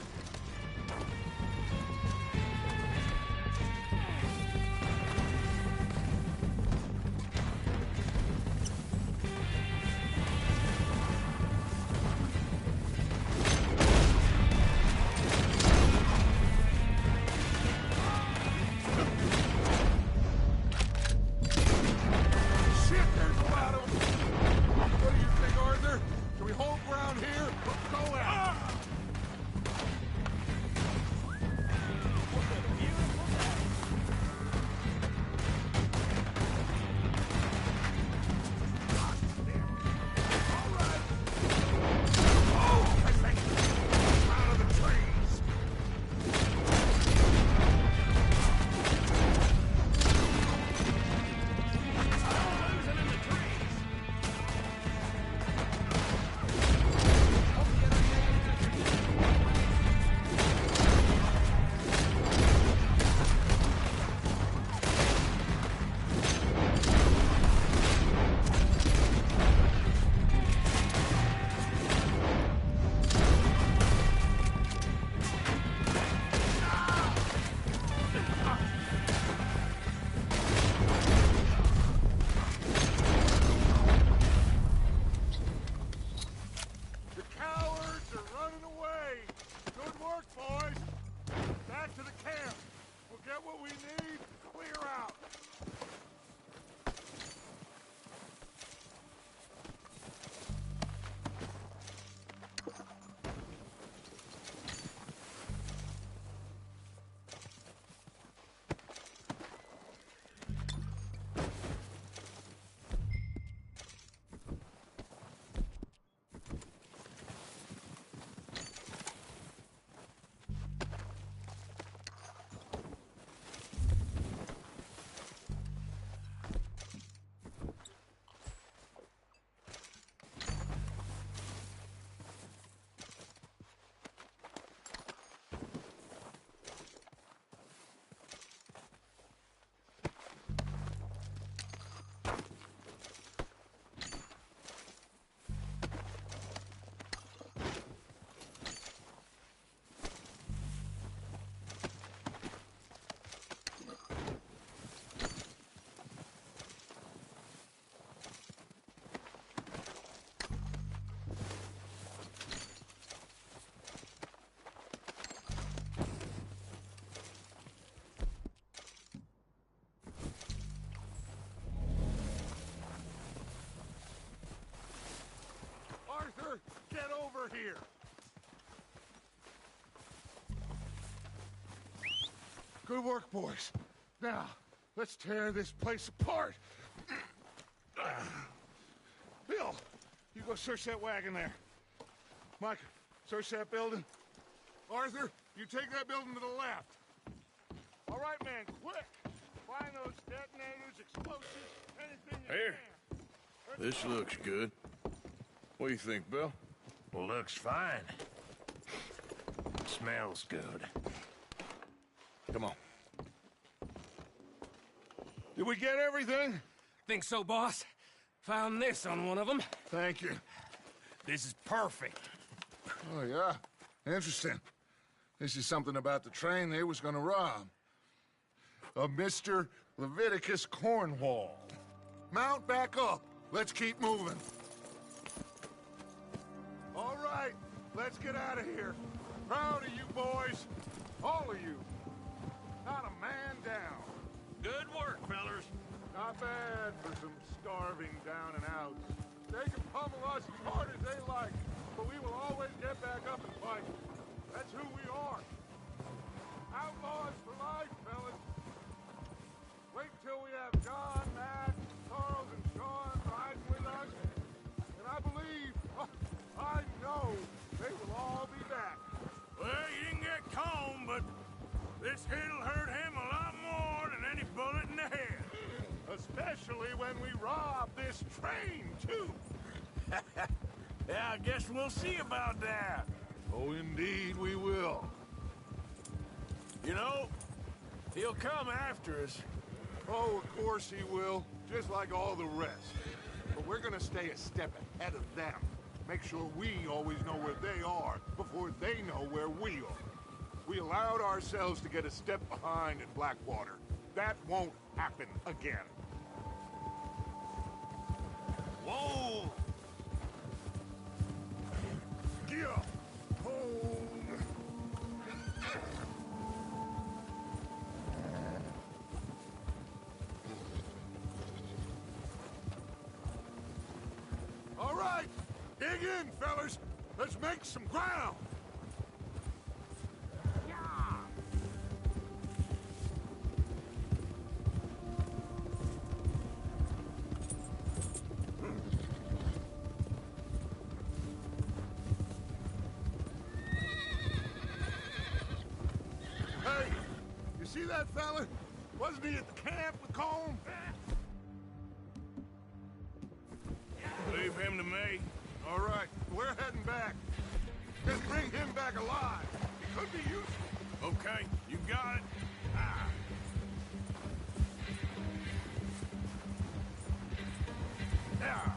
Get over here! Good work, boys. Now, let's tear this place apart. Bill, you go search that wagon there. Mike, search that building. Arthur, you take that building to the left. All right, man, quick! Find those detonators, explosives, anything you Here. can. This looks good. What do you think, Bill? Looks fine. Smells good. Come on. Did we get everything? Think so, boss? Found this on one of them. Thank you. This is perfect. Oh, yeah? Interesting. This is something about the train they was gonna rob. A Mr. Leviticus Cornwall. Mount back up. Let's keep moving. All right, let's get out of here. Proud of you boys. All of you. Not a man down. Good work, fellers. Not bad for some starving down and outs. They can pummel us as hard as they like, but we will always get back up and fight. That's who we are. Outlaws for life, fellas. Wait till we have John, Matt, Charles, and Sean riding with us. And I believe, I know, they will all be back. Well, you didn't get Combe, but this hit'll hurt him a lot more than any bullet in the head. Especially when we rob this train, too. Yeah, I guess we'll see about that. Oh, indeed we will. He'll come after us. Oh, of course he will, just like all the rest. But we're gonna stay a step ahead of them. Make sure we always know where they are before they know where we are. We allowed ourselves to get a step behind in Blackwater. That won't happen again. Whoa! Yeah. Oh. All right, dig in, fellas. Let's make some ground. Hey, you see that fella? Wasn't he at the camp with Colm? Leave him to me. All right, we're heading back. Just bring him back alive. He could be useful. Okay, you got it. Ah. Yeah.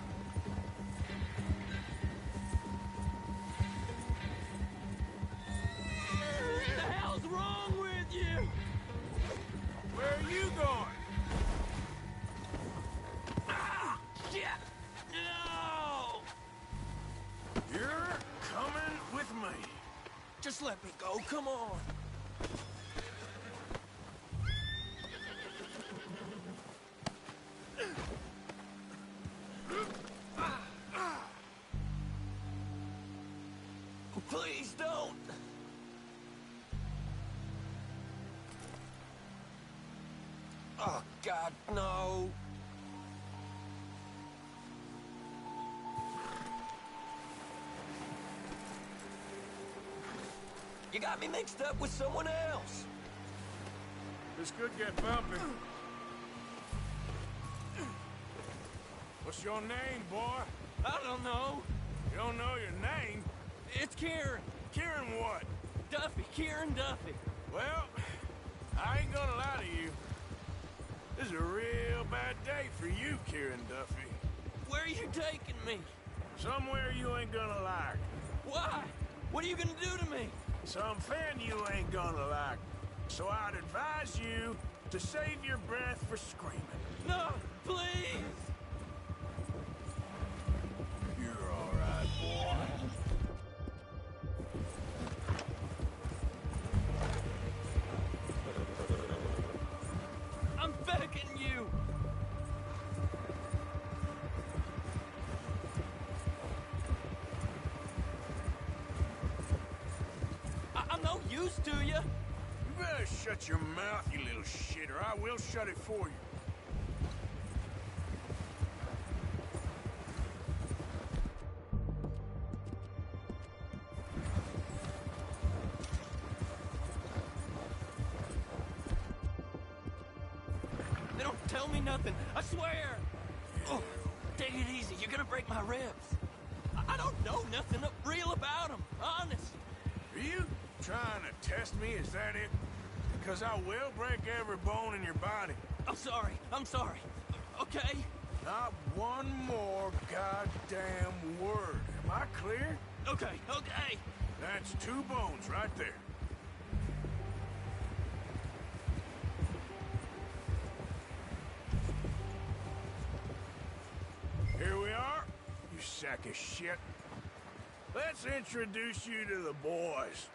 What the hell's wrong with you? Where are you going? Ah! Shit! No! You're coming with me. Just let me go, come on. Please don't. Oh, God, no. You got me mixed up with someone else. This could get bumpy. What's your name, boy? I don't know. You don't know your name? It's Kieran. Kieran what? Duffy, Kieran Duffy. Well, I ain't gonna lie to you. This is a real bad day for you, Kieran Duffy. Where are you taking me? Somewhere you ain't gonna like. Why? What are you gonna do to me? Something you ain't gonna like. So I'd advise you to save your breath for screaming. No, please! You're all right, boy. I'm begging you! I'm no use to you! You better shut your mouth, you little shit, or I will shut it for you. They don't tell me nothing, I swear! Oh, take it easy, you're gonna break my ribs. I don't know nothing real about them, honest. Are you trying to test me? Is that it? Because I will break every bone in your body. I'm sorry, okay? Not one more goddamn word. Am I clear? Okay. That's 2 bones right there. Here we are, you sack of shit. Let's introduce you to the boys.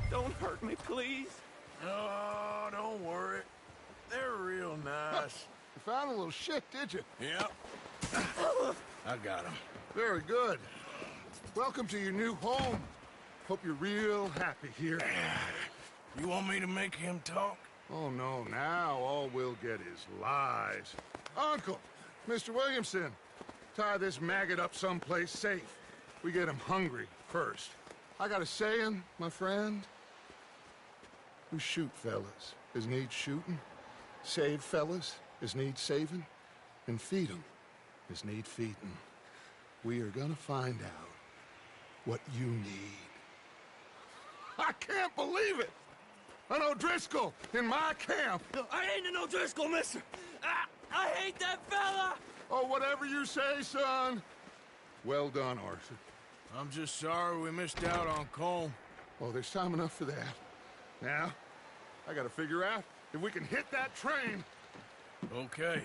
Don't hurt me, please. Oh, don't worry. They're real nice. You found a little shit, did you? Yep. I got him. Very good. Welcome to your new home. Hope you're real happy here. You want me to make him talk? Oh, no. Now all we'll get is lies. Uncle, Mr. Williamson, tie this maggot up someplace safe. We get him hungry first. I got a saying, my friend. We shoot fellas as need shooting, save fellas as need saving, and feed 'em as need feeding. We are gonna find out what you need. I can't believe it! An O'Driscoll in my camp! I ain't an O'Driscoll, mister! I hate that fella! Oh, whatever you say, son. Well done, Arthur. I'm just sorry we missed out on Colm. Oh, there's time enough for that. Now, I gotta figure out if we can hit that train. Okay.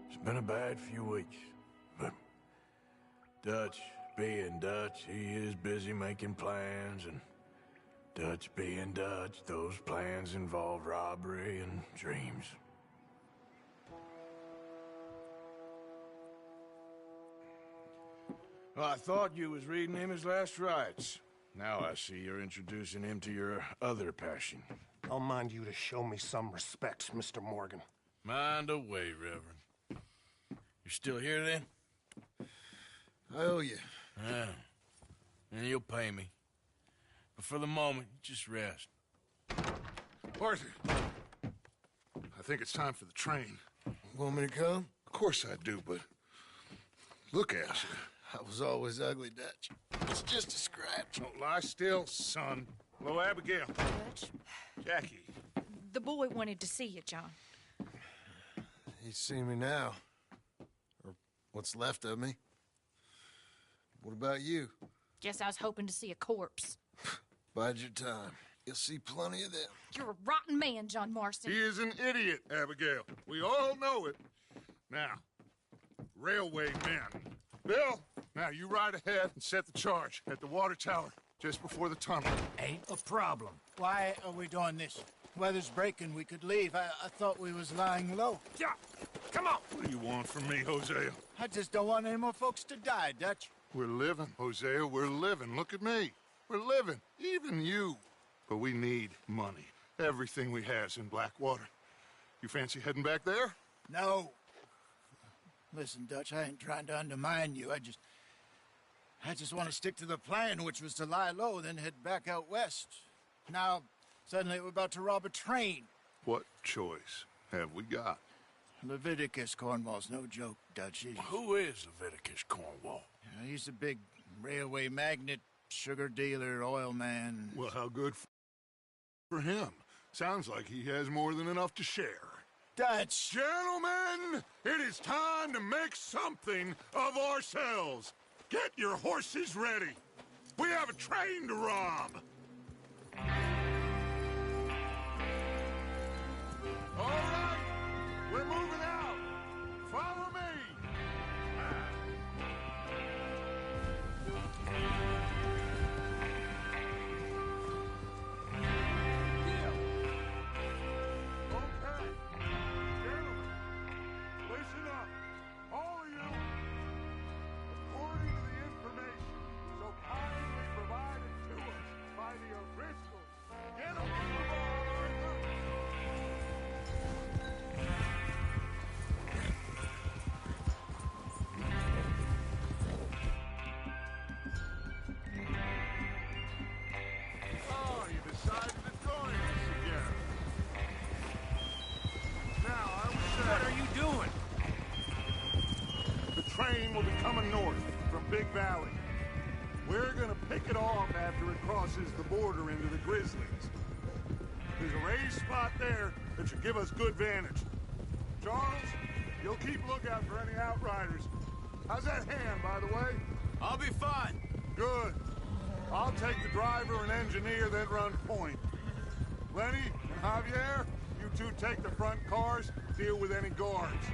It's been a bad few weeks, but Dutch being Dutch, he is busy making plans, and Dutch being Dutch, those plans involve robbery and dreams. Well, I thought you was reading him his last rites. Now I see you're introducing him to your other passion. I'll mind you to show me some respect, Mr. Morgan. Mind away, Reverend. You still here, then? I owe you. Yeah. And you'll pay me. But for the moment, just rest. Arthur, I think it's time for the train. Want me to come? Of course I do, but look at you. I was always ugly, Dutch. It's just a scratch. Don't lie still, son. Hello, Abigail. Dutch, Jackie. the boy wanted to see you, John. He's seen me now. Or what's left of me. What about you? Guess I was hoping to see a corpse. Bide your time. You'll see plenty of them. You're a rotten man, John Marston. He is an idiot, Abigail. We all know it. Now, railway men. Bill, now you ride ahead and set the charge at the water tower just before the tunnel. Ain't a problem. Why are we doing this? Weather's breaking. We could leave. I thought we was lying low. Yeah, come on. What do you want from me, Hosea? I just don't want any more folks to die, Dutch. We're living, Hosea. We're living. Look at me. We're living. Even you. But we need money. Everything we has in Blackwater. You fancy heading back there? No. Listen, Dutch, I ain't trying to undermine you. I just want to stick to the plan, which was to lie low, then head back out west. Now, suddenly we're about to rob a train. What choice have we got? Leviticus Cornwall's no joke, Dutch. Who is Leviticus Cornwall? He's a big railway magnate, sugar dealer, oil man. Well, how good for him. Sounds like he has more than enough to share. Dutch! Gentlemen, it is time to make something of ourselves. Get your horses ready. We have a train to rob. All right, we're moving out. Follow me. Will be coming north from Big Valley. We're gonna pick it off after it crosses the border into the Grizzlies. There's a raised spot there that should give us good vantage. Charles, you'll keep lookout for any outriders. How's that hand, by the way? I'll be fine. Good. I'll take the driver and engineer, then run point. Lenny and Javier, you two take the front cars, deal with any guards.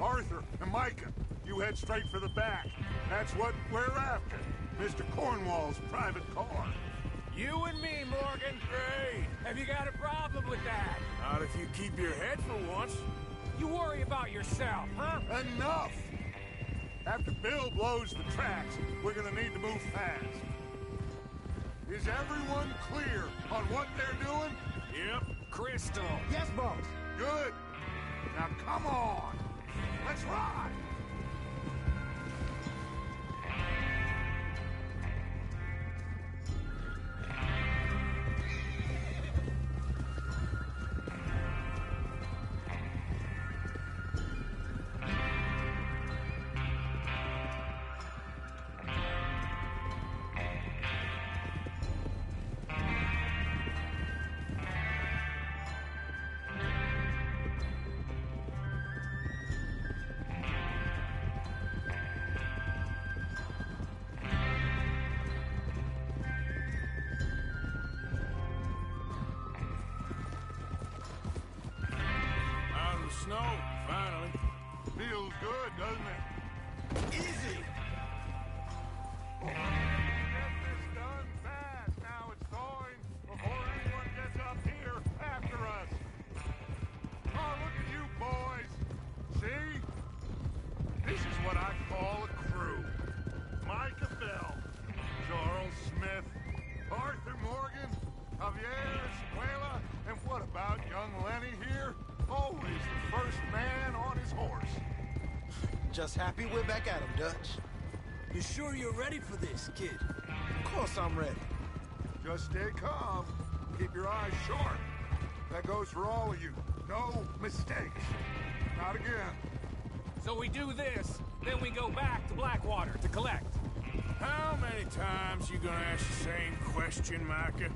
Arthur and Micah, you head straight for the back. That's what we're after. Mr. Cornwall's private car. You and me, Morgan. Great. Have you got a problem with that? Not if you keep your head for once. You worry about yourself, huh? Enough! After Bill blows the tracks, we're gonna need to move fast. Is everyone clear on what they're doing? Yep, Crystal. Yes, boss. Good. Now come on. Let's ride. Snow, finally. Feels good, doesn't it? Easy! Get this done fast. Now it's thawing before anyone gets up here after us. Oh, look at you boys. See? This is what I call a crew. Micah Bell, Charles Smith, Arthur Morgan, Javier Escuela, and what about young Lenny here? Always the first man on his horse. Just happy we're back at him, Dutch. You sure you're ready for this, kid? Of course I'm ready. Just stay calm. Keep your eyes sharp. That goes for all of you. No mistakes. Not again. So we do this, then we go back to Blackwater to collect. How many times you gonna ask the same question, Micah?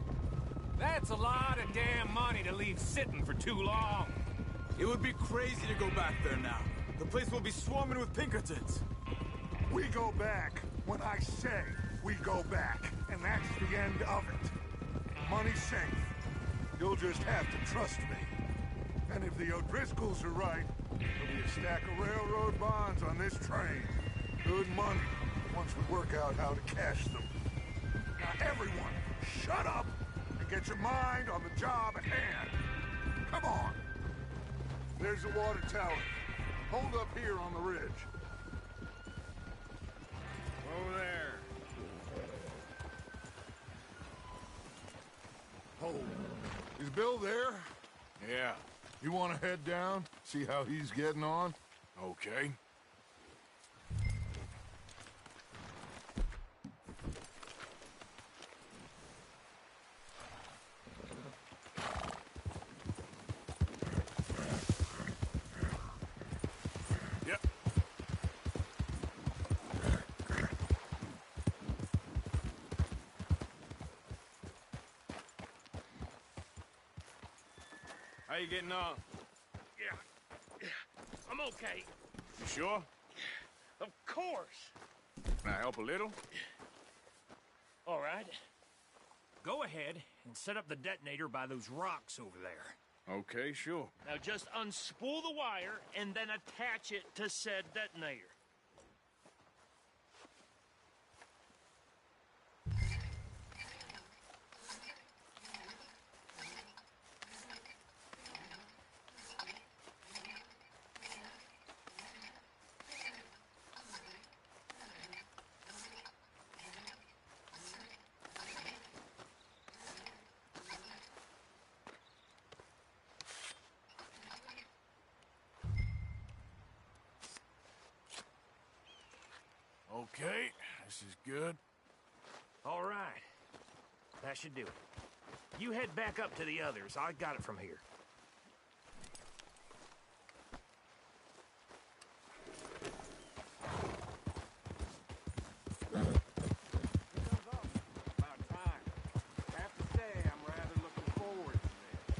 That's a lot of damn money to leave sitting for too long. It would be crazy to go back there now. The place will be swarming with Pinkertons. We go back when I say we go back, and that's the end of it. Money's safe. You'll just have to trust me. And if the O'Driscolls are right, there'll be a stack of railroad bonds on this train. Good money, once we work out how to cash them. Now everyone, shut up and get your mind on the job at hand. Come on. There's the water tower. Hold up here on the ridge. Over there. Hold. Is Bill there? Yeah. You want to head down, see how he's getting on? Okay. Yep. How you getting on? Yeah. I'm okay. You sure? Of course. Can I help a little? All right. Go ahead and set up the detonator by those rocks over there. Okay, sure. Now just unspool the wire and then attach it to said detonator. Okay, this is good. All right. That should do it. You head back up to the others. I got it from here. About time. I have to say, I'm rather looking forward to this.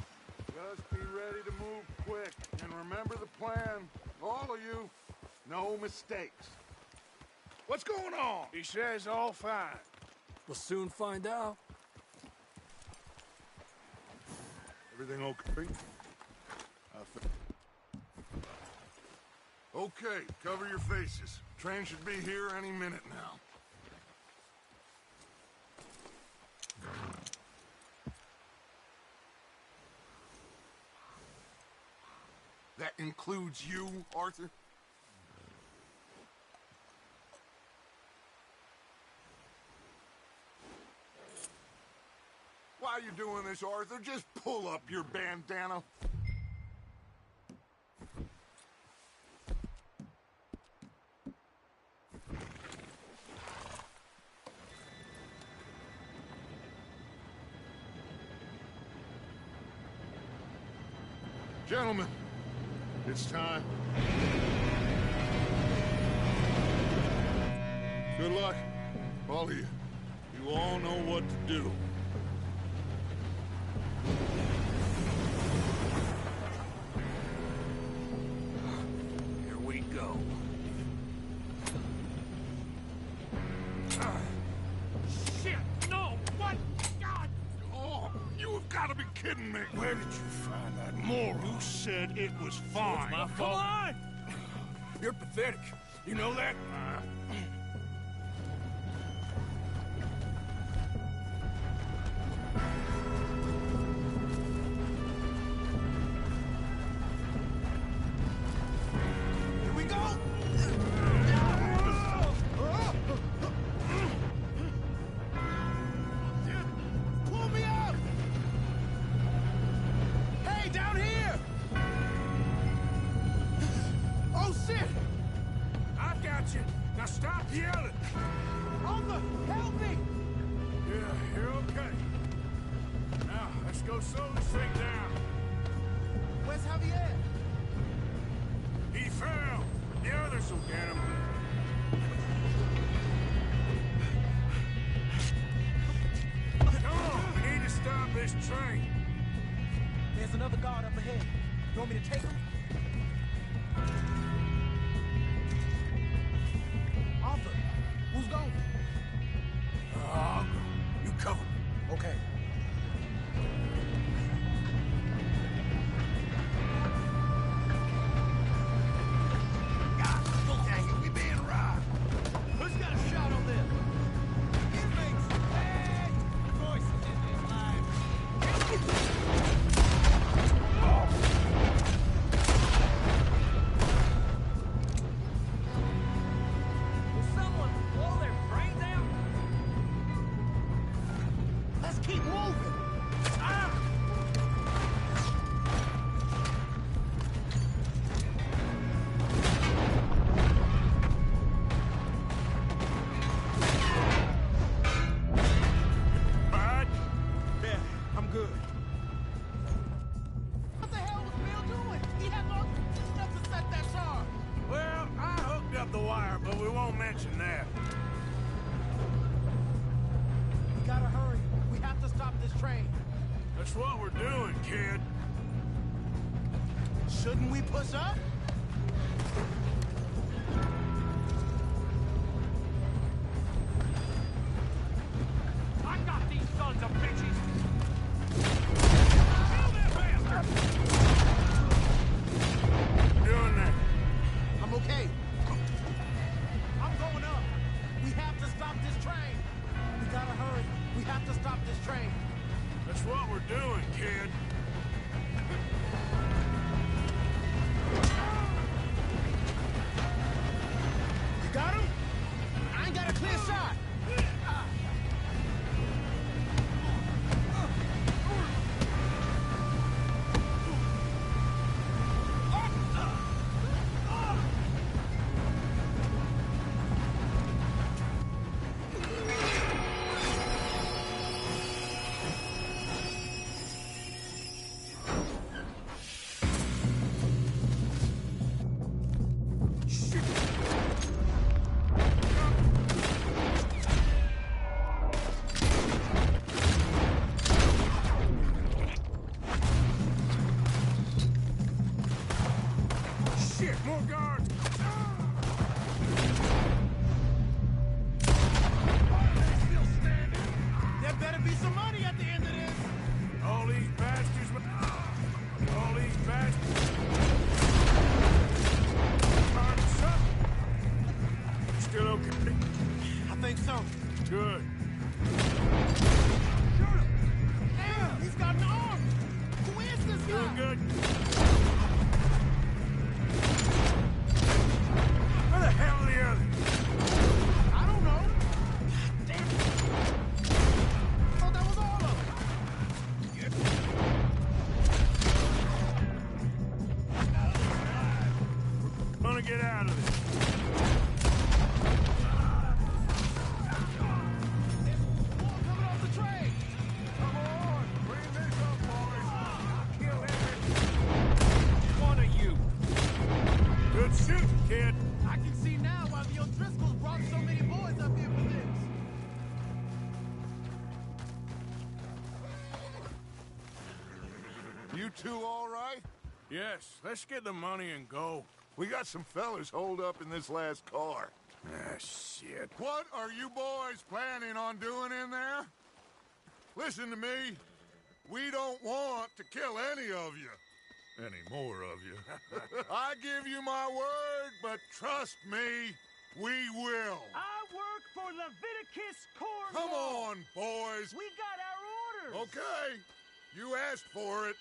Just be ready to move quick. And remember the plan. All of you, no mistakes. What's going on? He says all fine. We'll soon find out. Everything okay? Okay, cover your faces. Train should be here any minute now. That includes you, Arthur? Why, why you're doing this, Arthur. Just pull up your bandana. Gentlemen, it's time. Good luck, all of you. You all know what to do. Here we go. Shit! No! What? God! Oh, you have got to be kidding me. Where did you find that moron? You said it was fine. It's my fault. Come on! You're pathetic. You know that? Here we go! Pull me up! Hey, down here! Oh, shit! I've got you. Now stop yelling. Arthur, help me! Yeah, you're okay. Now, let's go slow this thing down. Where's Javier? He fell. The others will get him. Come on, we need to stop this train. There's another guard up ahead. You want me to take him? Arthur, who's going? You cover me. Okay. God, dang it, we being robbed. Who's got a shot on this? Inmates! Hey! Voices in this life. Will someone blow their brains out? Let's keep moving. Bud? Yeah, I'm good. What the hell was Bill doing? He had no enough to set that charge. Well, I hooked up the wire, but we won't mention that. We gotta hurry. We have to stop this train. That's what we're doing, kid. Shouldn't we push up? I got these sons of bitches. Doing that. I'm okay. I'm going up. We have to stop this train. We gotta hurry. We have to stop this train. That's what we're doing, kid. You got him? I ain't got a clear shot. out of this. Coming off the train! Come on, bring this up, boys. Kill every one of you. Good shooting, kid. I can see now why the O'Driscolls brought so many boys up here for this. You two all right? Yes, let's get the money and go. We got some fellas holed up in this last car. Ah, shit. What are you boys planning on doing in there? Listen to me. We don't want to kill any of you. Any more of you. I give you my word, but trust me, we will. I work for Leviticus Corps. Come on, boys. We got our orders. Okay. You asked for it.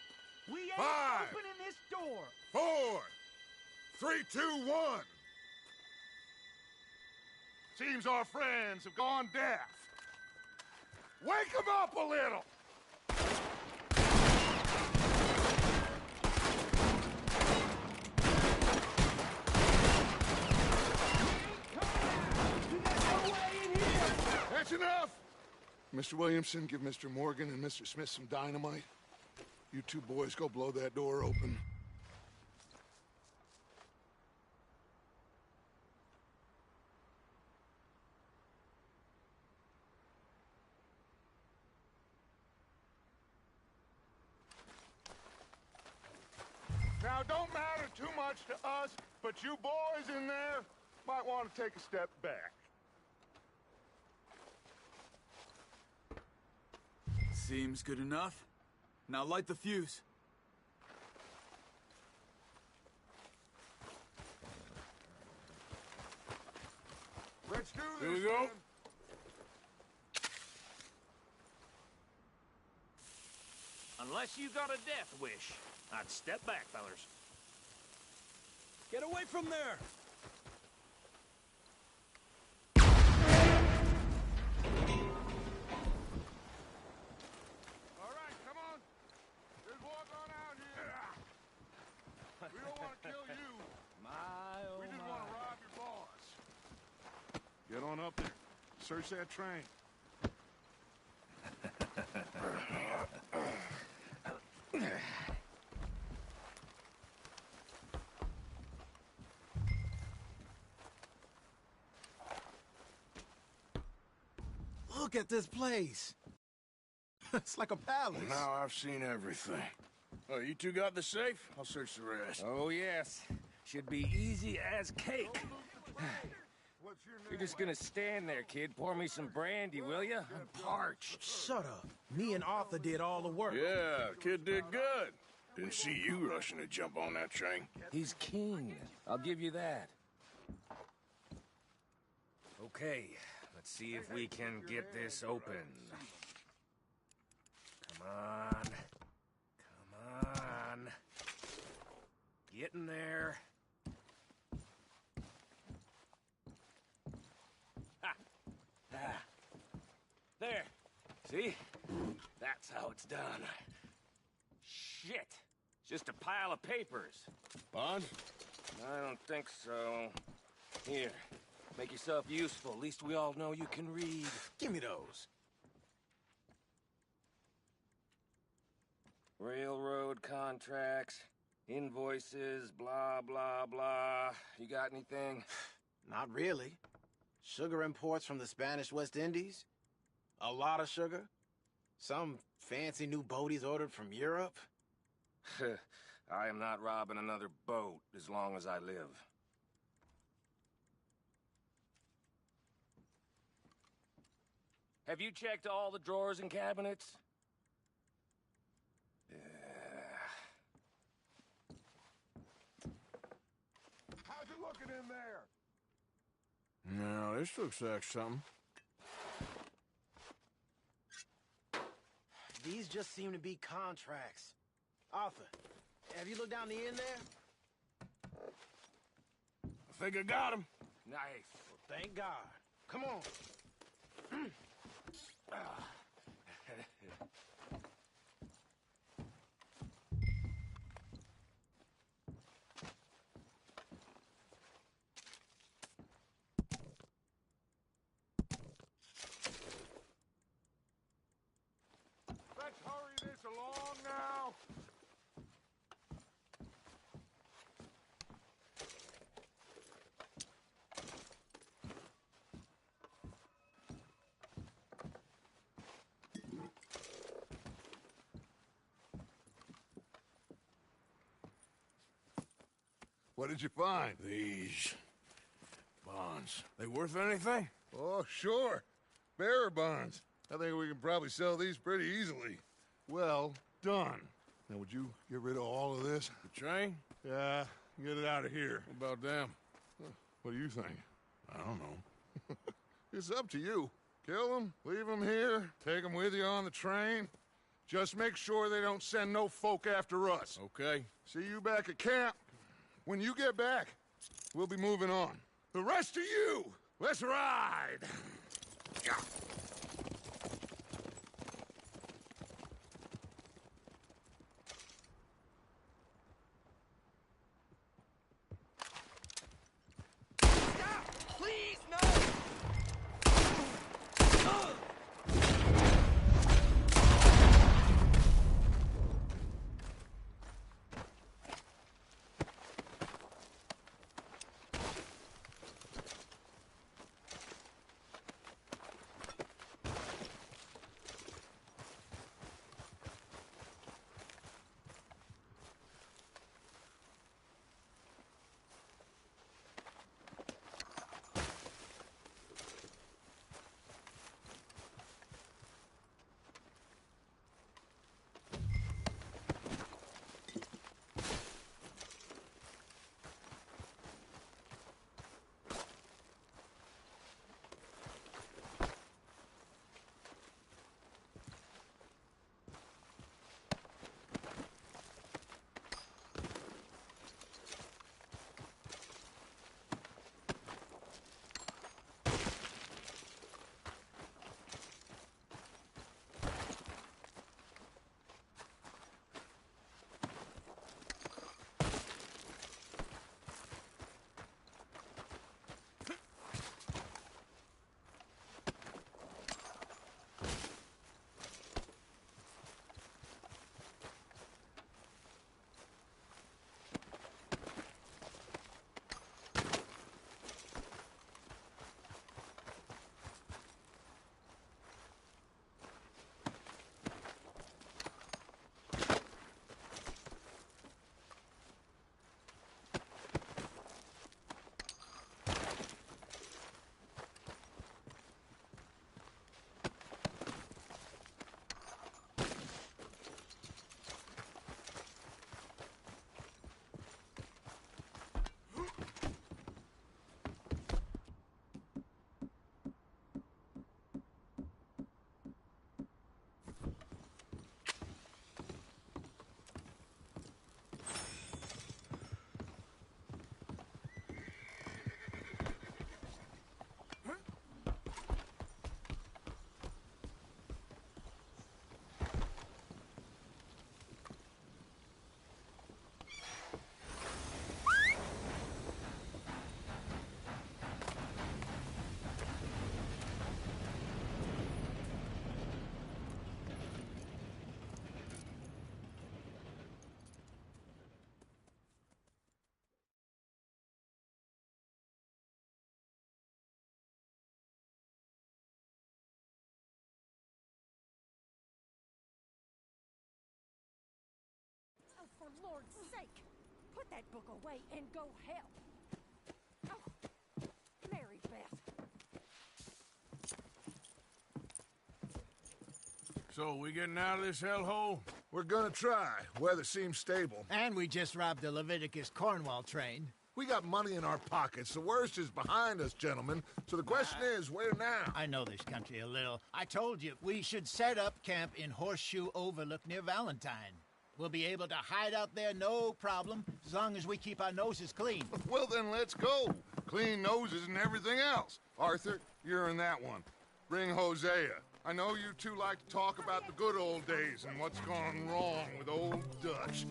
We ain't 5, opening this door. 4, 3, 2, 1. Seems our friends have gone deaf. Wake them up a little. That's enough. Mr. Williamson, give Mr. Morgan and Mr. Smith some dynamite. You two boys go blow that door open. Now, don't matter too much to us, but you boys in there might want to take a step back. Seems good enough. Now light the fuse. Let's do this. Here we go. Then. Unless you got a death wish, I'd step back, fellers. Get away from there! All right, come on. Just walk on out here. We don't want to kill you. We just want to rob your boss. Get on up there. Search that train. Look at this place. It's like a palace. Now I've seen everything. Oh, you two got the safe? I'll search the rest. Oh, yes. Should be easy as cake. What's your name? You're just gonna stand there, kid. Pour me some brandy, will you? I'm parched. Shut up. Me and Arthur did all the work. Yeah, kid did good. Didn't see you rushing to jump on that train. He's keen. I'll give you that. Okay, let's see if we can get this open. Come on. Come on. Get in there. Ha! Ah. There. See? That's how it's done. Shit. It's just a pile of papers. Bond? I don't think so. Here. Make yourself useful. At least we all know you can read. Give me those. Railroad contracts, invoices, blah, blah, blah. You got anything? Not really. Sugar imports from the Spanish West Indies. A lot of sugar. Some fancy new boat he's ordered from Europe. I am not robbing another boat as long as I live. Have you checked all the drawers and cabinets? How's it looking in there? No, this looks like something. These just seem to be contracts. Arthur, have you looked down the end there? I think I got him. Nice. Well, thank God. Come on. What did you find? These bonds. They worth anything? Oh, sure. Bearer bonds. I think we can probably sell these pretty easily. Well done. Now, would you get rid of all of this? The train? Yeah, get it out of here. What about them? What do you think? I don't know. It's up to you. Kill them, leave them here, take them with you on the train. Just make sure they don't send no folk after us. Okay. See you back at camp. When you get back, we'll be moving on. The rest of you, let's ride! Yeah. Please, no! Oh, for Lord's sake, put that book away and go help. Oh, Mary Beth. So, we getting out of this hellhole? We're gonna try. Weather seems stable. And we just robbed the Leviticus Cornwall train. We got money in our pockets. The worst is behind us, gentlemen. So the question is, where now? I know this country a little. I told you, we should set up camp in Horseshoe Overlook near Valentine. We'll be able to hide out there, no problem, as long as we keep our noses clean. Well, then let's go. Clean noses and everything else. Arthur, you're in that one. Bring Hosea. I know you two like to talk about the good old days and what's gone wrong with old Dutch.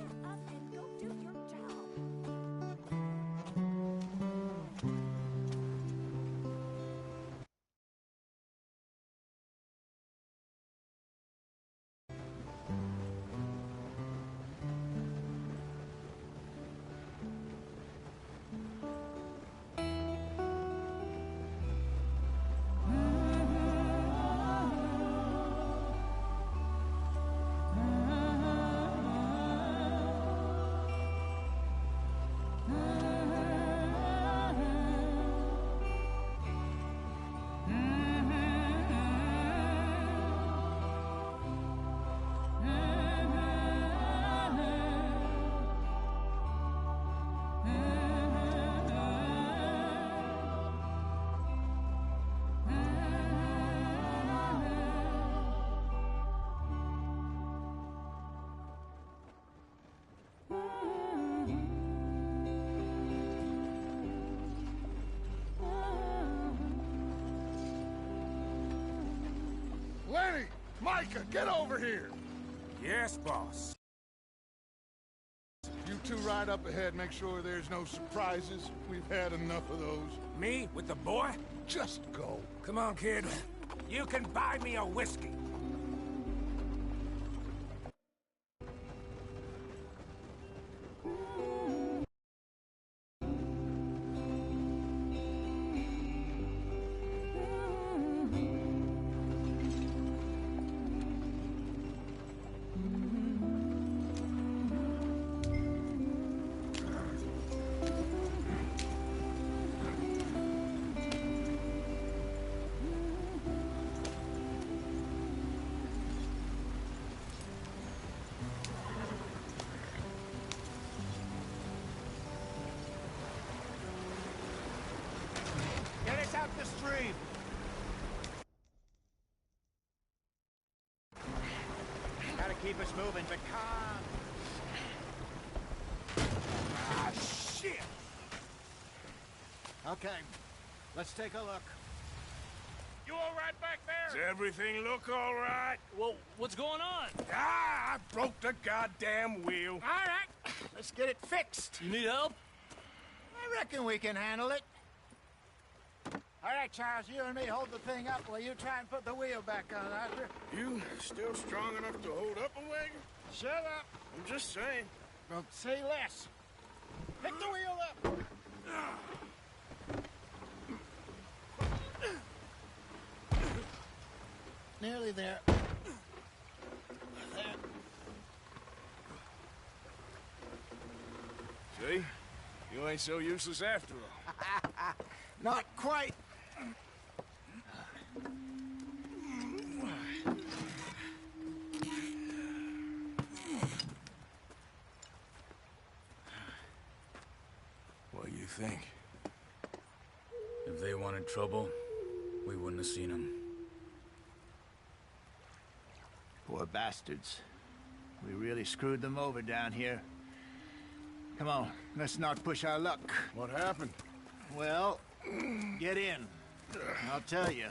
Micah, get over here! Yes, boss. You two ride up ahead, make sure there's no surprises. We've had enough of those. Me? With the boy? Just go. Come on, kid. You can buy me a whiskey. Get us out the stream. Gotta keep us moving, but calm. Ah, shit! Okay, let's take a look. You all right back there? Does everything look all right? Well, what's going on? Ah, I broke the goddamn wheel. All right, let's get it fixed. You need help? I reckon we can handle it. All right, Charles, you and me hold the thing up while you try and put the wheel back on, Arthur. You still strong enough to hold up a wagon? Shut up. I'm just saying. Don't say less. Pick the wheel up. Nearly there. There. See? You ain't so useless after all. Not quite. What do you think? If they wanted trouble, we wouldn't have seen them. Poor bastards. We really screwed them over down here. Come on, let's not push our luck. What happened? Well, get in. I'll tell you.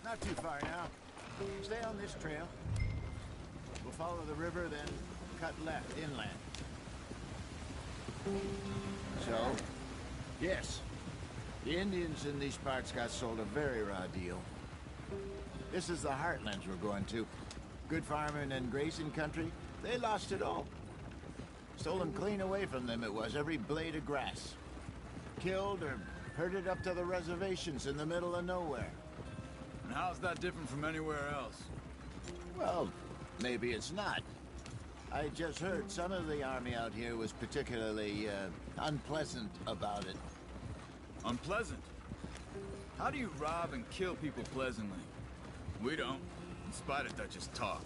Not too far now. Stay on this trail. We'll follow the river, then cut left inland. So, yes, the Indians in these parts got sold a very raw deal. This is the heartlands we're going to. Good farming and grazing country, they lost it all. Stolen clean away from them it was, every blade of grass. Killed or herded up to the reservations in the middle of nowhere. And how's that different from anywhere else? Well, maybe it's not. I just heard some of the army out here was particularly, unpleasant about it. Unpleasant? How do you rob and kill people pleasantly? We don't, in spite of Dutch's talk.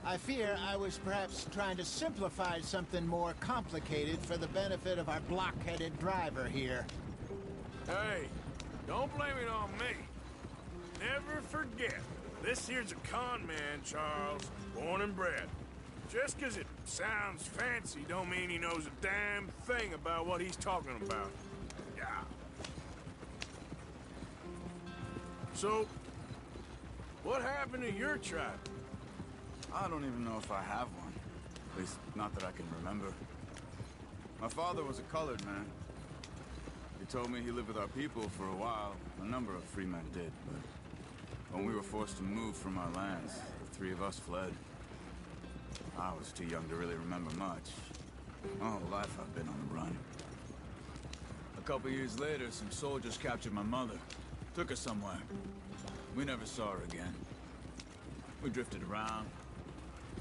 I fear I was perhaps trying to simplify something more complicated for the benefit of our block-headed driver here. Hey, don't blame it on me. Never forget, this here's a con man, Charles, born and bred. Just 'cause it sounds fancy don't mean he knows a damn thing about what he's talking about. Yeah. So, what happened to your tribe? I don't even know if I have one. At least, not that I can remember. My father was a colored man. He told me he lived with our people for a while. A number of free men did, but when we were forced to move from our lands, the three of us fled. I was too young to really remember much. My whole life I've been on the run. A couple years later, some soldiers captured my mother. Took her somewhere. We never saw her again. We drifted around.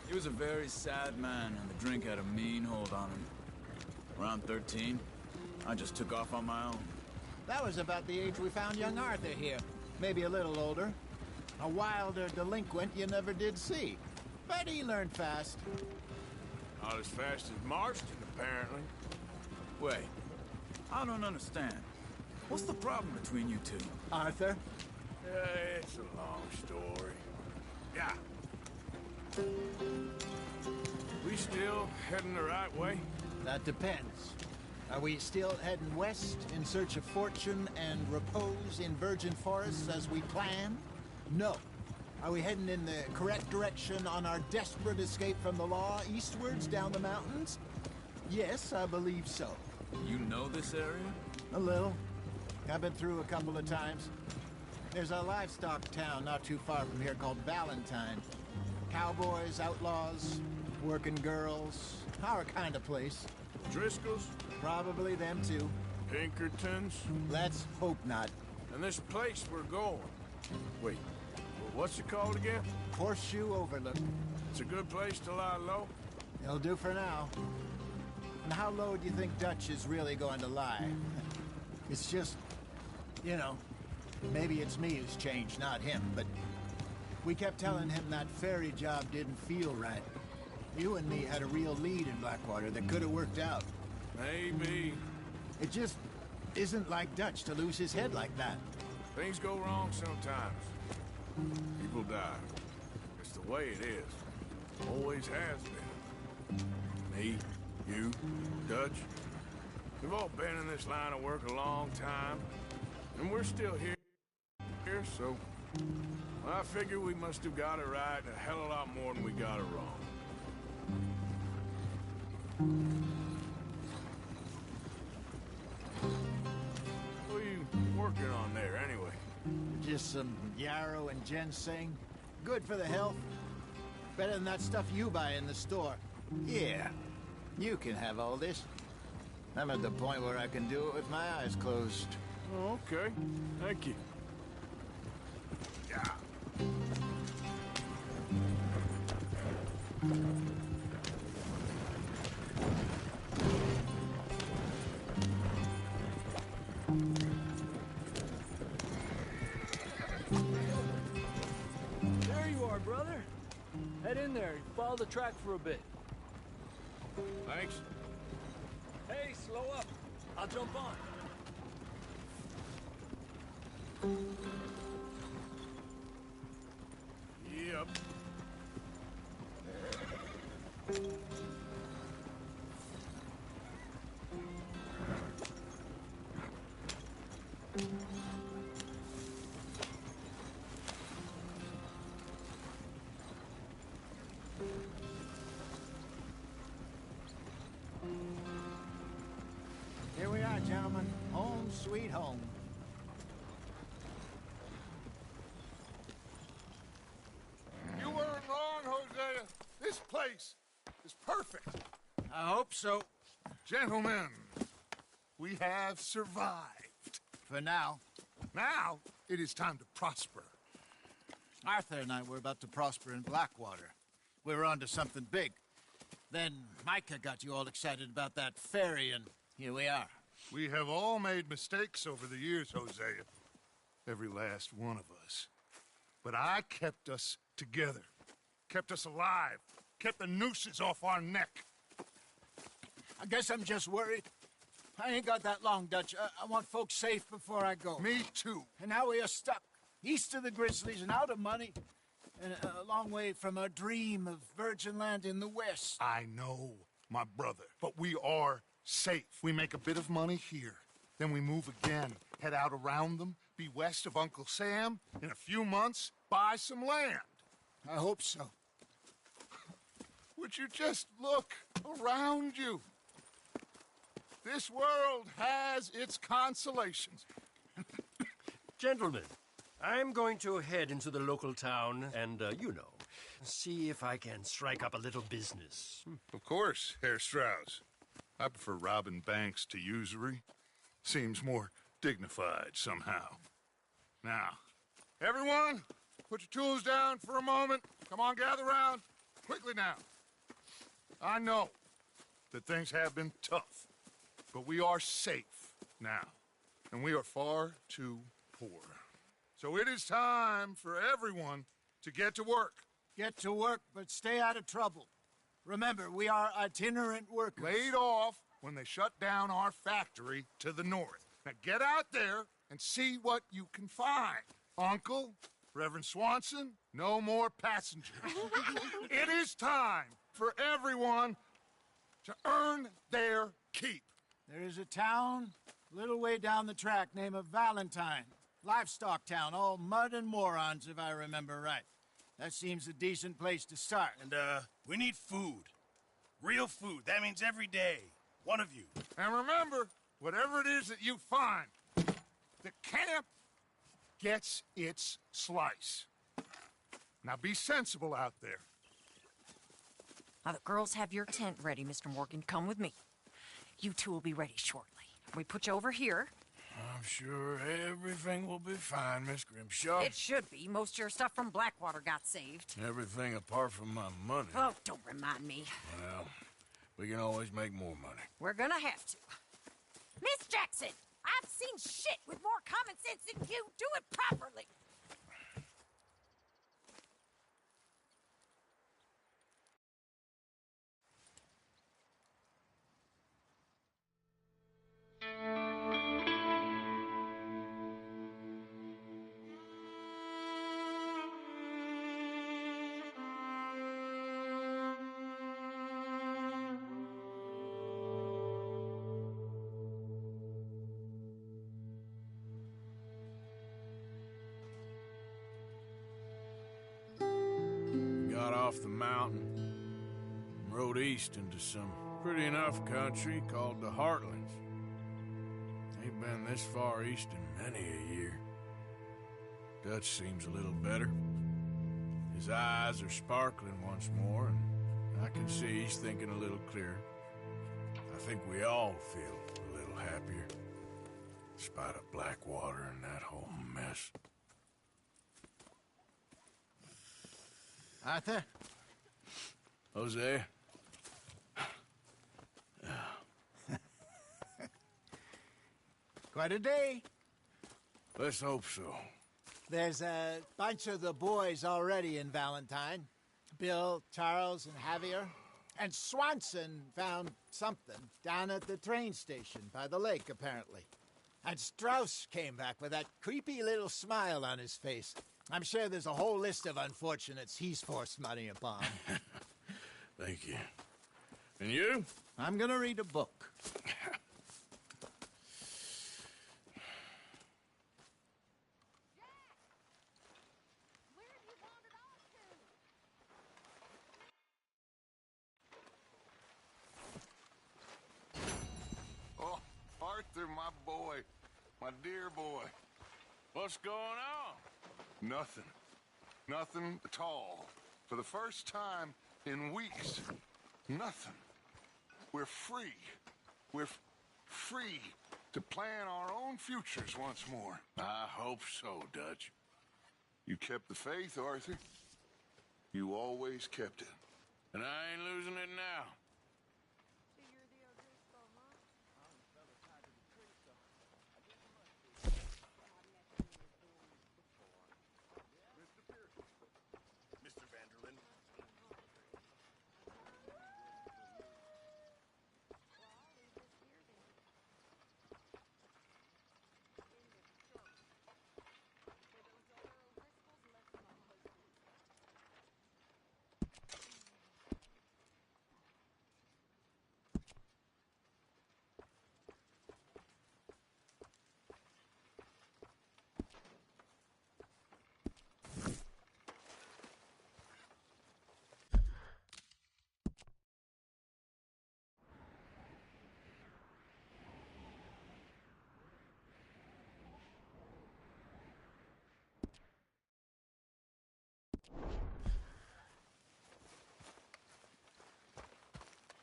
He was a very sad man, and the drink had a mean hold on him. Around 13, I just took off on my own. That was about the age we found young Arthur here. Maybe a little older. A wilder delinquent you never did see. But he learned fast. Not as fast as Marston, apparently. Wait, I don't understand. What's the problem between you two? Arthur? It's a long story. Yeah. We still heading the right way? That depends. Are we still heading west in search of fortune and repose in virgin forests as we planned? No. Are we heading in the correct direction on our desperate escape from the law eastwards down the mountains? Yes, I believe so. You know this area? A little. I've been through a couple of times. There's a livestock town not too far from here called Valentine. Cowboys, outlaws, working girls, our kind of place. Driscoll's? Probably them too. Pinkertons? Let's hope not. And this place we're going. Wait, what's it called again? Horseshoe Overlook. It's a good place to lie low? It'll do for now. And how low do you think Dutch is really going to lie? It's just, you know, maybe it's me who's changed, not him, but we kept telling him that ferry job didn't feel right. You and me had a real lead in Blackwater that could have worked out. Maybe. It just isn't like Dutch to lose his head like that. Things go wrong sometimes. People die. It's the way it is. Always has been. Me, you, Dutch. We've all been in this line of work a long time. And we're still here, so... I figure we must have got it right a hell of a lot more than we got it wrong. What are you working on there, anyway? Just some yarrow and ginseng. Good for the health. Better than that stuff you buy in the store. Yeah, you can have all this. I'm at the point where I can do it with my eyes closed. Oh, okay. Thank you. Yeah. There you are, brother. Head in there. Follow the track for a bit. Thanks. Hey, slow up. I'll jump on. Yep. Here we are, gentlemen. Home sweet home. You weren't wrong, Hosea. This place is perfect. I hope so. Gentlemen, we have survived. For now. Now, it is time to prosper. Arthur and I were about to prosper in Blackwater. We were onto something big. Then Micah got you all excited about that ferry, and here we are. We have all made mistakes over the years, Hosea. Every last one of us. But I kept us together. Kept us alive. Kept the nooses off our neck. I guess I'm just worried. I ain't got that long, Dutch. I want folks safe before I go. Me too. And now we are stuck east of the Grizzlies and out of money. And a long way from our dream of virgin land in the west. I know, my brother. But we are safe. We make a bit of money here. Then we move again. Head out around them. Be west of Uncle Sam. In a few months, buy some land. I hope so. Would you just look around you? This world has its consolations. Gentlemen, I'm going to head into the local town and, see if I can strike up a little business. Of course, Herr Strauss. I prefer robbing banks to usury. Seems more dignified somehow. Now, everyone, put your tools down for a moment. Come on, gather round. Quickly now. I know that things have been tough, but we are safe now, and we are far too poor. So it is time for everyone to get to work. Get to work, but stay out of trouble. Remember, we are itinerant workers. Laid off when they shut down our factory to the north. Now get out there and see what you can find. Uncle, Reverend Swanson, no more passengers. It is time for everyone to earn their keep. There is a town a little way down the track named Valentine. Livestock town, all mud and morons, if I remember right. That seems a decent place to start. And, we need food. Real food. That means every day. One of you. And remember, whatever it is that you find, the camp gets its slice. Now be sensible out there. Now, the girls have your tent ready, Mr. Morgan. Come with me. You two will be ready shortly. We put you over here. I'm sure everything will be fine, Miss Grimshaw. It should be. Most of your stuff from Blackwater got saved. Everything apart from my money. Oh, don't remind me. Well, we can always make more money. We're gonna have to. Miss Jackson, I've seen shit with more common sense than you. Do it properly. Got off the mountain and rode east into some pretty enough country called the Heartlands. Ain't been this far east in many a year. Dutch seems a little better. His eyes are sparkling once more, and I can see he's thinking a little clearer. I think we all feel a little happier, in spite of Blackwater and that whole mess. Arthur? Jose? Quite a day. Let's hope so. There's a bunch of the boys already in Valentine. Bill, Charles, and Javier. And Swanson found something down at the train station by the lake, apparently. And Strauss came back with that creepy little smile on his face. I'm sure there's a whole list of unfortunates he's forced money upon. Thank you. And you? I'm gonna read a book. Oh, Arthur, my boy. My dear boy. What's going on? Nothing. Nothing at all. For the first time in weeks. Nothing. We're free. We're free to plan our own futures once more. I hope so, Dutch. You kept the faith, Arthur. You always kept it. And I ain't losing it now. Mr. Vanderlyn.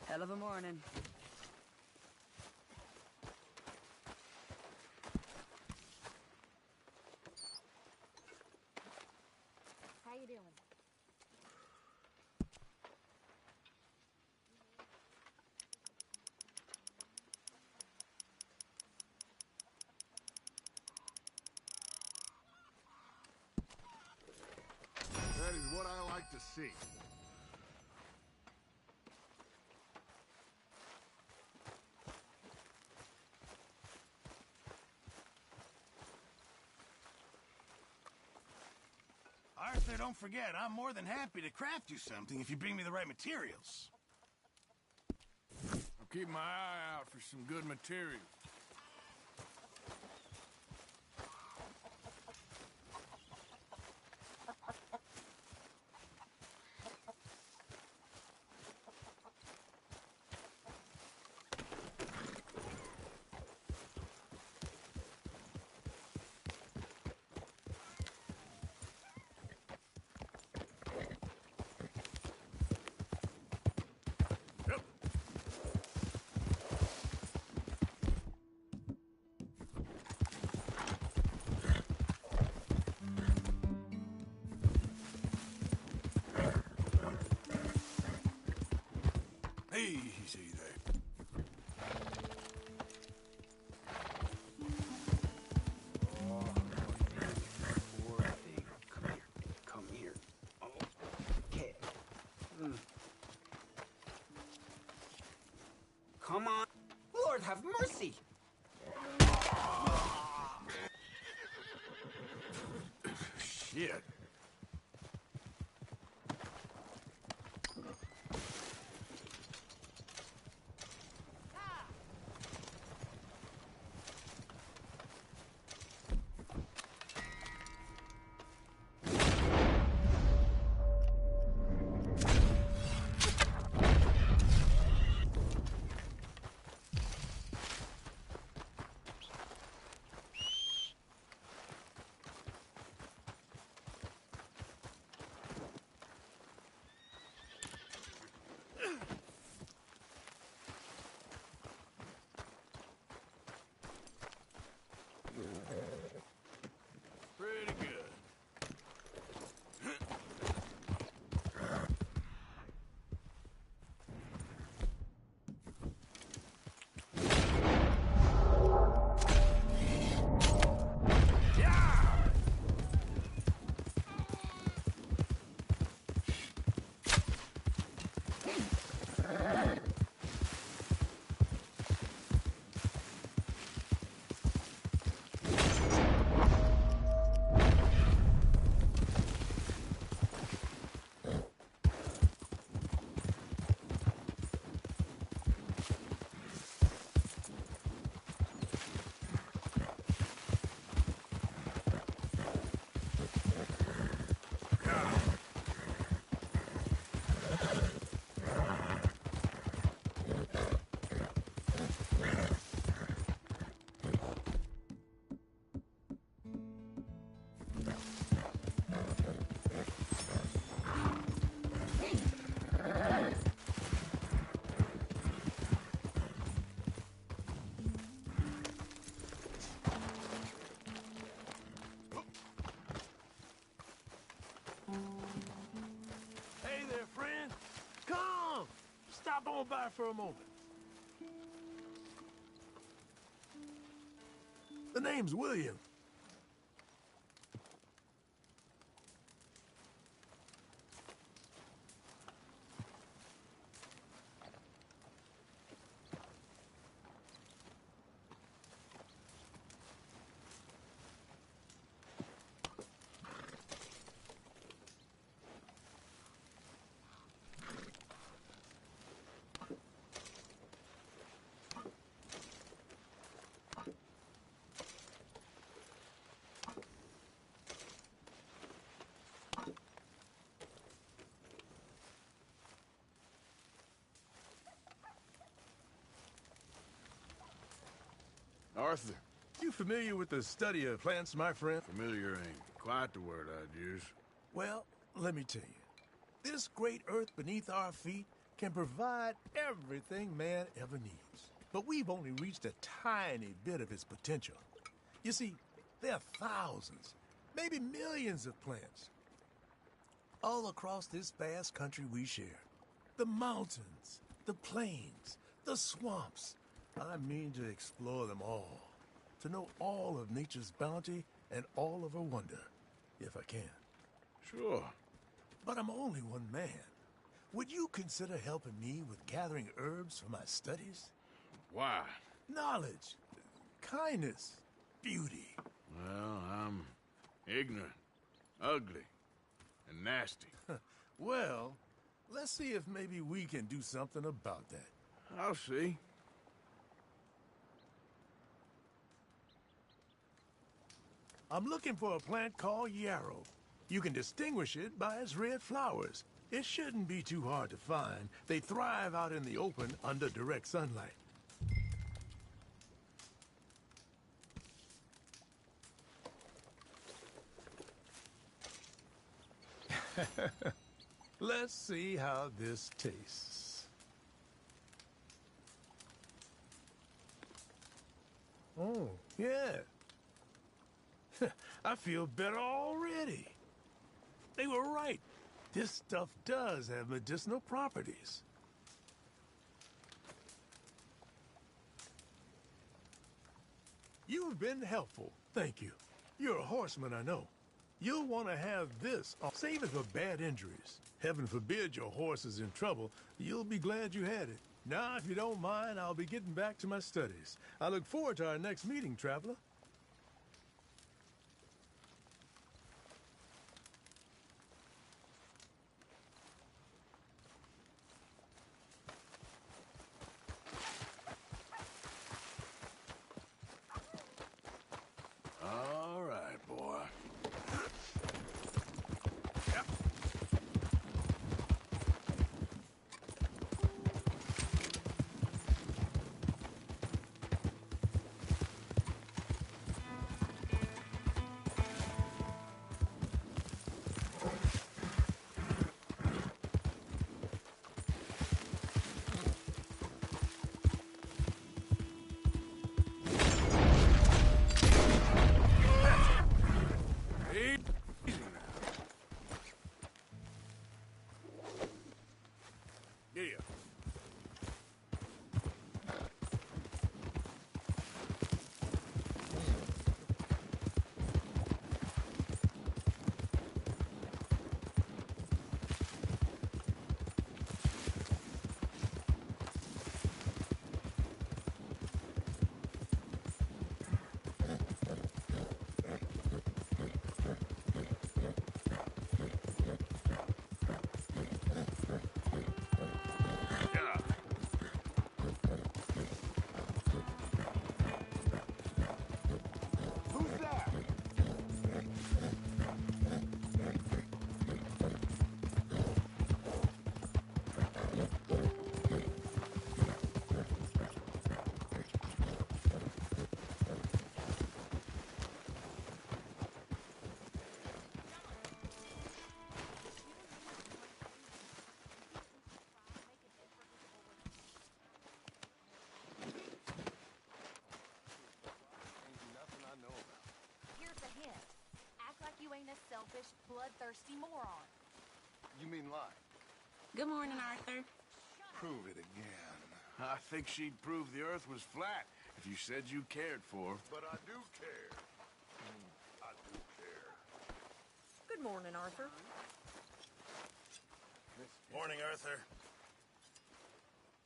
Hell of a morning. How you doing? That is what I like to see. Arthur, don't forget, I'm more than happy to craft you something if you bring me the right materials. keep my eye out for some good material. Easy there. Come here. Okay. Come on. Lord have mercy. Shit. Pretty good. Hey there, friend. Come! Stop on by for a moment. The name's William. Arthur, you familiar with the study of plants, my friend? Familiar ain't quite the word I'd use. Well, let me tell you. This great earth beneath our feet can provide everything man ever needs. But we've only reached a tiny bit of its potential. You see, there are thousands, maybe millions of plants all across this vast country we share. The mountains, the plains, the swamps. I mean to explore them all, to know all of nature's bounty and all of her wonder, if I can. Sure. But I'm only one man. Would you consider helping me with gathering herbs for my studies? Why? Knowledge, kindness, beauty. Well, I'm ignorant, ugly, and nasty. Well, let's see if maybe we can do something about that. I'll see. I'm looking for a plant called yarrow. You can distinguish it by its red flowers. It shouldn't be too hard to find. They thrive out in the open under direct sunlight. Let's see how this tastes. Oh, yeah. I feel better already. They were right. This stuff does have medicinal properties. You've been helpful. Thank you. You're a horseman, I know. You'll want to have this. Save it for bad injuries. Heaven forbid your horse is in trouble. You'll be glad you had it. Now, if you don't mind, I'll be getting back to my studies. I look forward to our next meeting, traveler. All right, boy. A selfish, bloodthirsty moron. You mean lie? Good morning, Arthur. Prove it again. I think she'd prove the Earth was flat if you said you cared for her. But I do care. I do care. Good morning, Arthur. Morning, Arthur.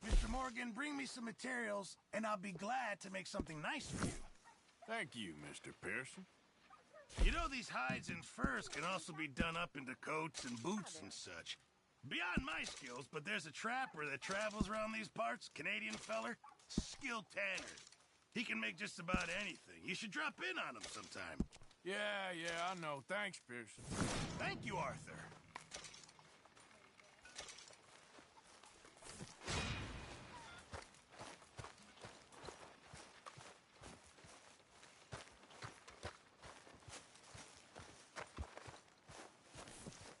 Mr. Morgan, bring me some materials, and I'll be glad to make something nice for you. Thank you, Mr. Pearson. You know, these hides and furs can also be done up into coats and boots and such. Beyond my skills, but there's a trapper that travels around these parts, Canadian feller, skilled tanner. He can make just about anything. You should drop in on him sometime. Yeah, I know. Thanks, Pearson. Thank you, Arthur.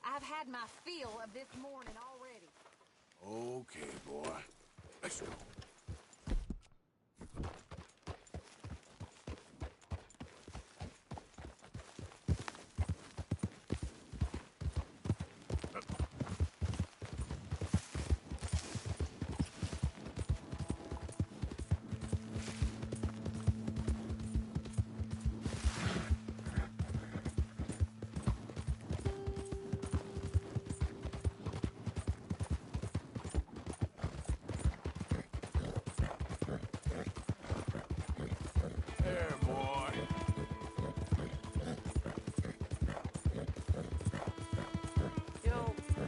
I've had my fill of this morning already. Okay, boy. Let's go.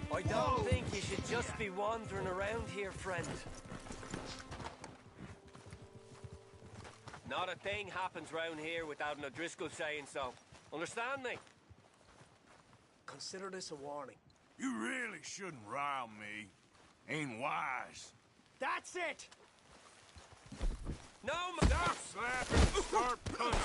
I don't think you should just be wandering around here, friend. Not a thing happens round here without an O'Driscoll saying so. Understand me? Consider this a warning. You really shouldn't rile me. Ain't wise. That's it! No, Stop slapping and start punching.